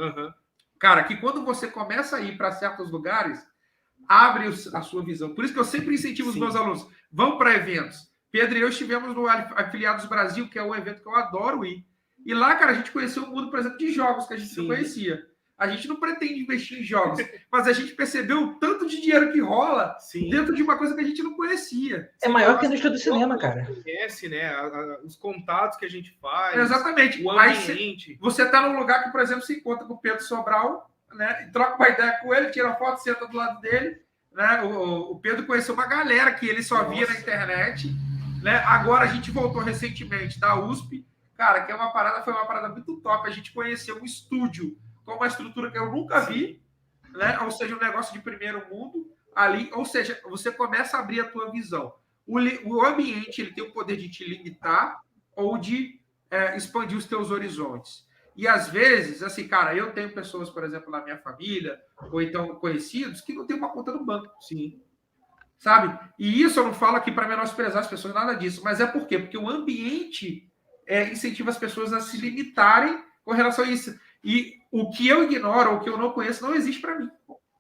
Cara, que quando você começa a ir para certos lugares, abre a sua visão. Por isso que eu sempre incentivo os meus alunos, vão para eventos. Pedro e eu estivemos no Afiliados Brasil, que é um evento que eu adoro ir. E lá, cara, a gente conheceu um mundo, por exemplo, de jogos que a gente não conhecia. A gente não pretende investir em jogos, mas a gente percebeu o tanto de dinheiro que rola dentro de uma coisa que a gente não conhecia. É maior que a indústria do cinema, cara. Conhece, né? Os contatos que a gente faz. Exatamente. O ambiente. Você está num lugar que, por exemplo, se encontra com o Pedro Sobral, né? E troca uma ideia com ele, tira foto, senta do lado dele. Né? O Pedro conheceu uma galera que ele só via na internet. Né? Agora a gente voltou recentemente da USP, cara, que foi uma parada muito top. A gente conheceu um estúdio com uma estrutura que eu nunca vi, né? Ou seja, um negócio de primeiro mundo ali. Ou seja, você começa a abrir a tua visão. O ambiente ele tem o poder de te limitar ou de expandir os teus horizontes. E às vezes, assim, cara, eu tenho pessoas, por exemplo, na minha família, ou então conhecidos, que não tem uma conta no banco. Sim. Sabe? E isso eu não falo aqui para menosprezar as pessoas, nada disso. Mas é por quê? Porque o ambiente incentiva as pessoas a se limitarem com relação a isso. E o que eu ignoro, ou o que eu não conheço, não existe para mim.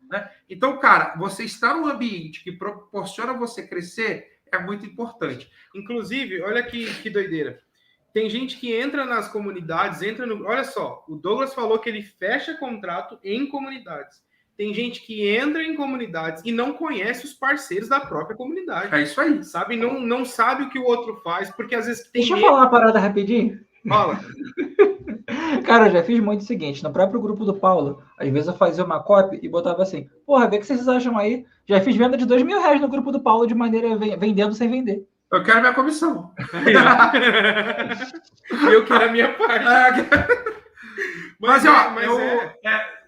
Né? Então, cara, você estar num ambiente que proporciona você crescer é muito importante. Inclusive, olha que doideira. Tem gente que entra nas comunidades, Olha só, o Douglas falou que ele fecha contrato em comunidades. Tem gente que entra em comunidades e não conhece os parceiros da própria comunidade. É isso aí. Sabe? Não sabe o que o outro faz, porque às vezes tem. Deixa eu falar uma parada rapidinho. Fala. Cara, eu já fiz muito o seguinte, no próprio grupo do Paulo, às vezes eu fazia uma copy e botava assim, porra, vê o que vocês acham aí. Já fiz venda de R$2.000 no grupo do Paulo de maneira vendendo sem vender. Eu quero minha comissão. Eu quero a minha parte. Mas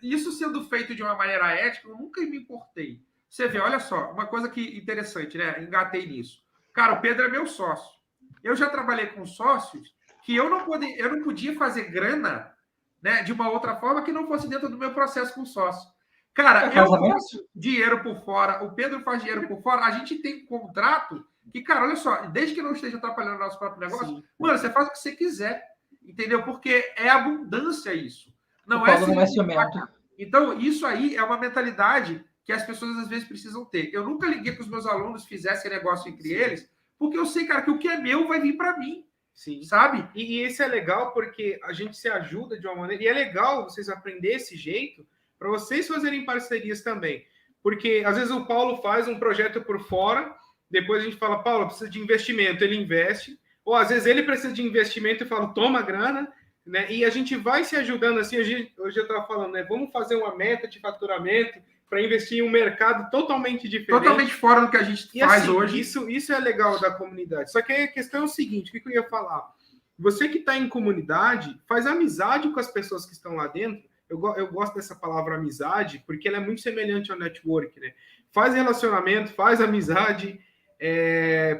isso sendo feito de uma maneira ética, eu nunca me importei. Você vê, olha só, uma coisa que interessante, né? Engatei nisso. Cara, o Pedro é meu sócio. Eu já trabalhei com sócios que eu não podia fazer grana, né, de uma outra forma que não fosse dentro do meu processo com sócio. Cara, eu faço dinheiro por fora, o Pedro faz dinheiro por fora, a gente tem contrato que, cara, olha só, desde que não esteja atrapalhando o nosso próprio negócio, mano, você faz o que você quiser, entendeu? Porque é abundância isso. Não é ciumento. Então, isso aí é uma mentalidade que as pessoas às vezes precisam ter. Eu nunca liguei que os meus alunos fizessem negócio entre eles, porque eu sei, cara, que o que é meu vai vir para mim. Sim. Sabe? E esse é legal porque a gente se ajuda de uma maneira. E é legal vocês aprenderem esse jeito para vocês fazerem parcerias também. Porque às vezes o Paulo faz um projeto por fora, depois a gente fala, Paulo, precisa de investimento, ele investe. Ou às vezes ele precisa de investimento e fala, toma grana. Né? E a gente vai se ajudando assim. Hoje eu estava falando, né? Vamos fazer uma meta de faturamento para investir em um mercado totalmente diferente. Totalmente fora do que a gente faz assim, hoje. Isso é legal da comunidade. Só que a questão é o seguinte, o que eu ia falar? Você que está em comunidade, faz amizade com as pessoas que estão lá dentro. Eu gosto dessa palavra amizade, porque ela é muito semelhante ao network, né? Faz relacionamento, faz amizade,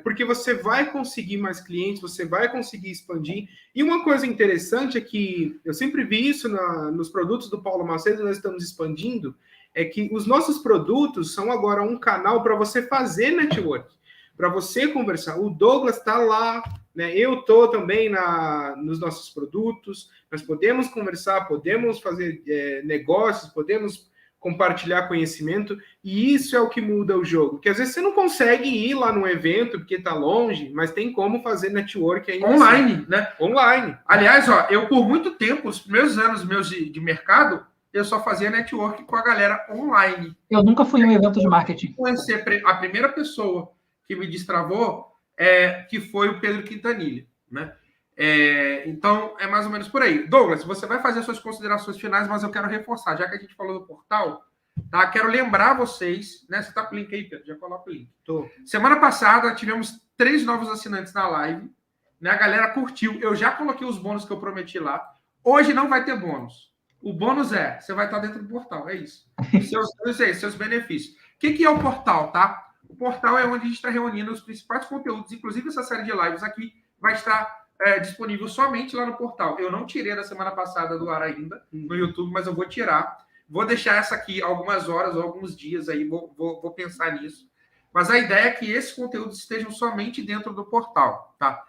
porque você vai conseguir mais clientes, você vai conseguir expandir. E uma coisa interessante é que, eu sempre vi isso nos produtos do Paulo Macedo, nós estamos expandindo, é que os nossos produtos são agora um canal para você fazer network, para você conversar. O Douglas está lá, né? Eu estou também nos nossos produtos, nós podemos conversar, podemos fazer negócios, podemos compartilhar conhecimento, e isso é o que muda o jogo. Porque às vezes você não consegue ir lá num evento porque está longe, mas tem como fazer network aí online, né? Online. Aliás, ó, eu por muito tempo, os primeiros anos meus de mercado, eu só fazia network com a galera online. Eu nunca fui em um evento de marketing. A primeira pessoa que me destravou que foi o Pedro Quintanilha, né? Então, é mais ou menos por aí. Douglas, você vai fazer suas considerações finais, mas eu quero reforçar, já que a gente falou do portal, tá? Quero lembrar vocês, né? Você tá com o link aí, Pedro? Já coloca o link. Tô. Semana passada, tivemos 3 novos assinantes na live, né? A galera curtiu. Eu já coloquei os bônus que eu prometi lá. Hoje não vai ter bônus. O bônus você vai estar dentro do portal, é isso. Seus benefícios. O que é o portal, tá? O portal é onde a gente está reunindo os principais conteúdos, inclusive essa série de lives aqui vai estar disponível somente lá no portal. Eu não tirei da semana passada do ar ainda no YouTube, mas eu vou tirar. Vou deixar essa aqui algumas horas ou alguns dias aí, vou pensar nisso. Mas a ideia é que esses conteúdos estejam somente dentro do portal, tá?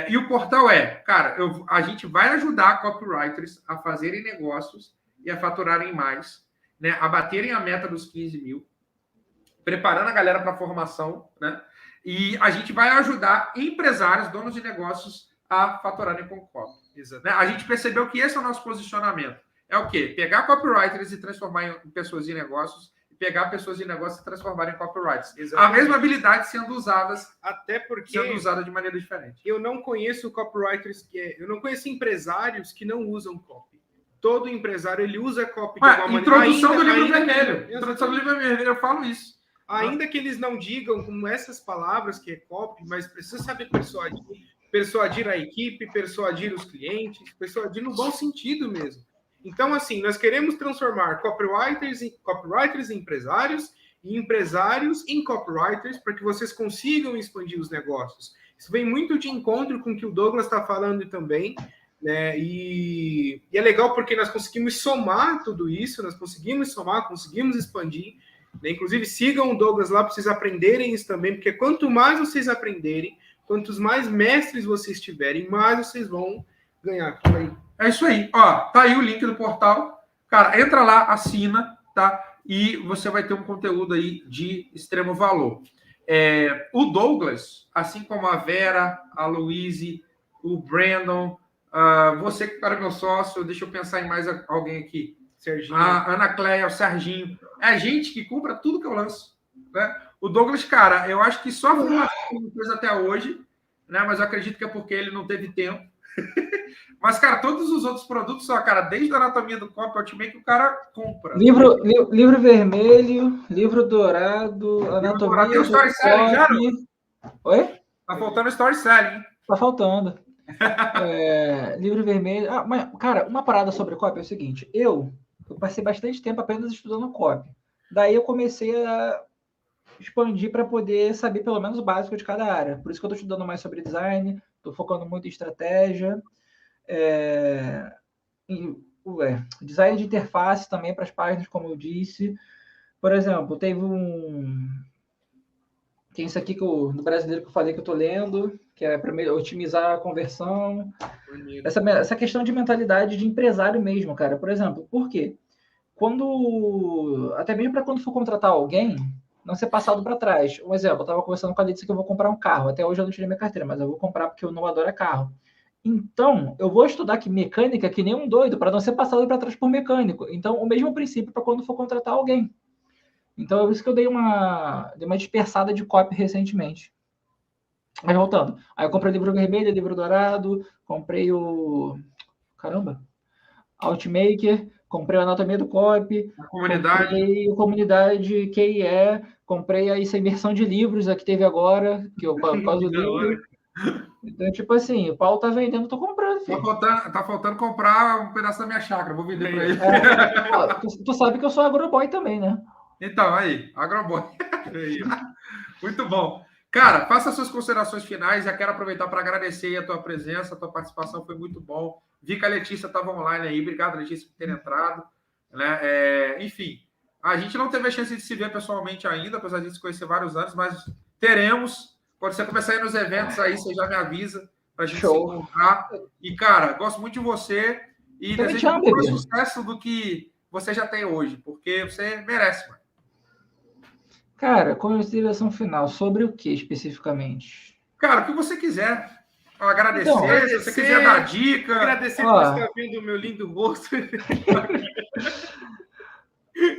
E o portal cara, a gente vai ajudar copywriters a fazerem negócios e a faturarem mais, né? A baterem a meta dos 15 mil, preparando a galera para a formação, né? E a gente vai ajudar empresários, donos de negócios, a faturarem com copy. Né? A gente percebeu que esse é o nosso posicionamento. É o quê? Pegar copywriters e transformar em pessoas de negócios, e pegar pessoas de negócios e transformar em copywriters. Exatamente. A mesma habilidade sendo usadas, até porque sendo usada de maneira diferente. Eu não conheço copywriters eu não conheço empresários que não usam copy. Todo empresário ele usa copy de alguma maneira. Introdução do livro vermelho. Introdução do livro vermelho, eu falo isso. Ainda que eles não digam com essas palavras que é copy, mas precisa saber persuadir a equipe, persuadir os clientes, persuadir no bom sentido mesmo. Então, assim, nós queremos transformar copywriters em empresários e empresários em copywriters para que vocês consigam expandir os negócios. Isso vem muito de encontro com o que o Douglas está falando também, né? E é legal porque nós conseguimos somar tudo isso, conseguimos expandir. Né? Inclusive, sigam o Douglas lá para vocês aprenderem isso também, porque quanto mais vocês aprenderem, quantos mais mestres vocês tiverem, mais vocês vão ganhar. É isso aí. Ó, tá aí o link do portal. Cara, entra lá, assina, tá? E você vai ter um conteúdo aí de extremo valor. O Douglas, assim como a Vera, a Luíse, o Brandon, você que era meu sócio, deixa eu pensar em mais alguém aqui. Serginho. A Ana Cléia, o Serginho. É gente que compra tudo que eu lanço. Né? O Douglas, cara, eu acho que só foi uma coisa até hoje, né? Mas eu acredito que é porque ele não teve tempo. Mas, cara, todos os outros produtos, cara, desde a anatomia do copy, Outmaker, o cara compra. Livro vermelho, livro dourado, anatomia do storytelling, já? Oi? Tá faltando storytelling, hein? Tá faltando. Livro vermelho. Mas, cara, uma parada sobre copy é o seguinte. Eu passei bastante tempo apenas estudando copy. Daí eu comecei a expandir para poder saber pelo menos o básico de cada área. Por isso que eu estou estudando mais sobre design, estou focando muito em estratégia, design de interface também para as páginas, como eu disse. Por exemplo, tem isso aqui do brasileiro que eu falei que eu estou lendo, que é para otimizar a conversão. Essa questão de mentalidade de empresário mesmo, cara. Por exemplo, por quê? Até mesmo para quando for contratar alguém, não ser passado para trás. Um exemplo, eu estava conversando com a Letícia que eu vou comprar um carro. Até hoje eu não tirei minha carteira, mas eu vou comprar porque eu não adoro carro. Então, eu vou estudar aqui mecânica que nem um doido, para não ser passado para trás por mecânico. Então, o mesmo princípio para quando for contratar alguém. Então, é por isso que eu dei uma dispersada de copy recentemente. Mas voltando. Aí eu comprei o livro vermelho, livro dourado, comprei o... Outmaker, comprei a anatomia do copy, comprei a comunidade QIE, comprei essa imersão de livros que teve agora, por causa do livro. Então, tipo assim, o Paulo tá vendendo, eu tô comprando. Filho. Tá faltando comprar um pedaço da minha chácara, vou vender para ele. Tu sabe que eu sou agroboy também, né? Então, aí, agroboy. Muito bom. Cara, faça suas considerações finais. Já quero aproveitar para agradecer a tua presença, a tua participação foi muito bom. Vi que a Letícia estava online aí. Obrigado, Letícia, por ter entrado. Né? Enfim, a gente não teve a chance de se ver pessoalmente ainda, apesar de se conhecer vários anos, mas teremos. Quando você começar a ir nos eventos aí, você já me avisa para a gente se encontrar. E, cara, gosto muito de você e desejo muito sucesso do que você já tem hoje, porque você merece, mano. Cara, consideração final, sobre o que especificamente? Cara, o que você quiser. Agradecer, Então, se você quiser dar dica. Agradecer Ó. por estar vendo o meu lindo rosto.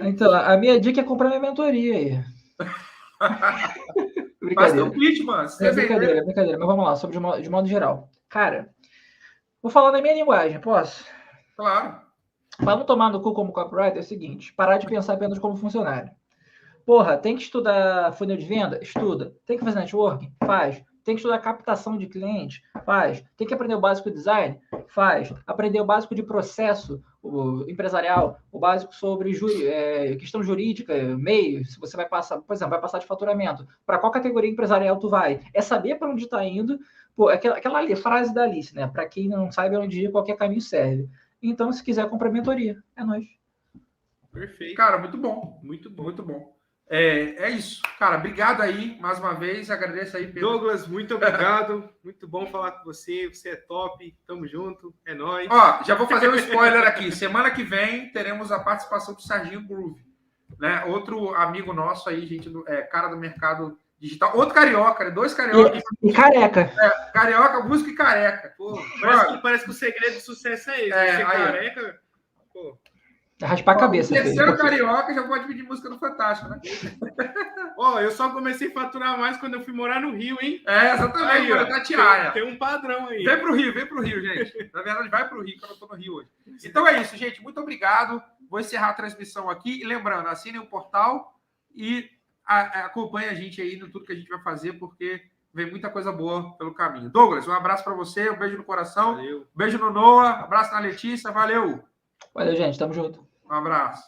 Então, a minha dica é comprar minha mentoria aí. Faz teu Brincadeira. pitch, mano. Se É você vender, brincadeira, brincadeira. Mas vamos lá, sobre de modo geral. Cara, vou falar na minha linguagem, posso? claro. Para não tomar no cu como copywriter é o seguinte, parar de pensar apenas como funcionário. Porra, tem que estudar funil de venda? Estuda. Tem que fazer networking? Faz. Tem que estudar captação de cliente? Faz. Tem que aprender o básico de design? Faz. Aprender o básico de processo empresarial, o básico sobre questão jurídica, meio, se você vai passar, por exemplo, vai passar de faturamento. Para qual categoria empresarial tu vai? É saber para onde está indo. Pô, aquela frase da Alice, né? Para quem não sabe onde ir, qualquer caminho serve. Então, se quiser, compra mentoria. É nóis. Perfeito. Cara, muito bom. Muito bom. Muito bom. É isso. Cara, obrigado aí, mais uma vez. Agradeço aí, Pedro. Douglas, muito obrigado. Muito bom falar com você. Você é top. Tamo junto. É nóis. Ó, já vou fazer um spoiler aqui. Semana que vem teremos a participação do Serginho Groove, né? Outro amigo nosso aí, gente, cara do mercado digital. Outro carioca, né? 2 cariocas. E careca. Carioca, música e careca. Pô, Mano, parece que o segredo do sucesso é esse. É, Ser aí, ó. careca. Pô. Raspar a cabeça. O terceiro filho. carioca já pode pedir música do Fantástico, né? Ó, eu só comecei a faturar mais quando eu fui morar no Rio, hein? Exatamente, Aí, mano, ó, tá tiaia. tem um padrão aí. Vem pro Rio, gente. Na verdade, vai pro Rio, quando eu tô no Rio hoje. Então é isso, gente. Muito obrigado. Vou encerrar a transmissão aqui. E lembrando, assinem o portal e acompanhe a gente aí no tudo que a gente vai fazer, porque vem muita coisa boa pelo caminho. Douglas, um abraço para você, um beijo no coração. Valeu. Beijo no Noah, abraço na Letícia, valeu. Valeu, gente. Tamo junto. Um abraço.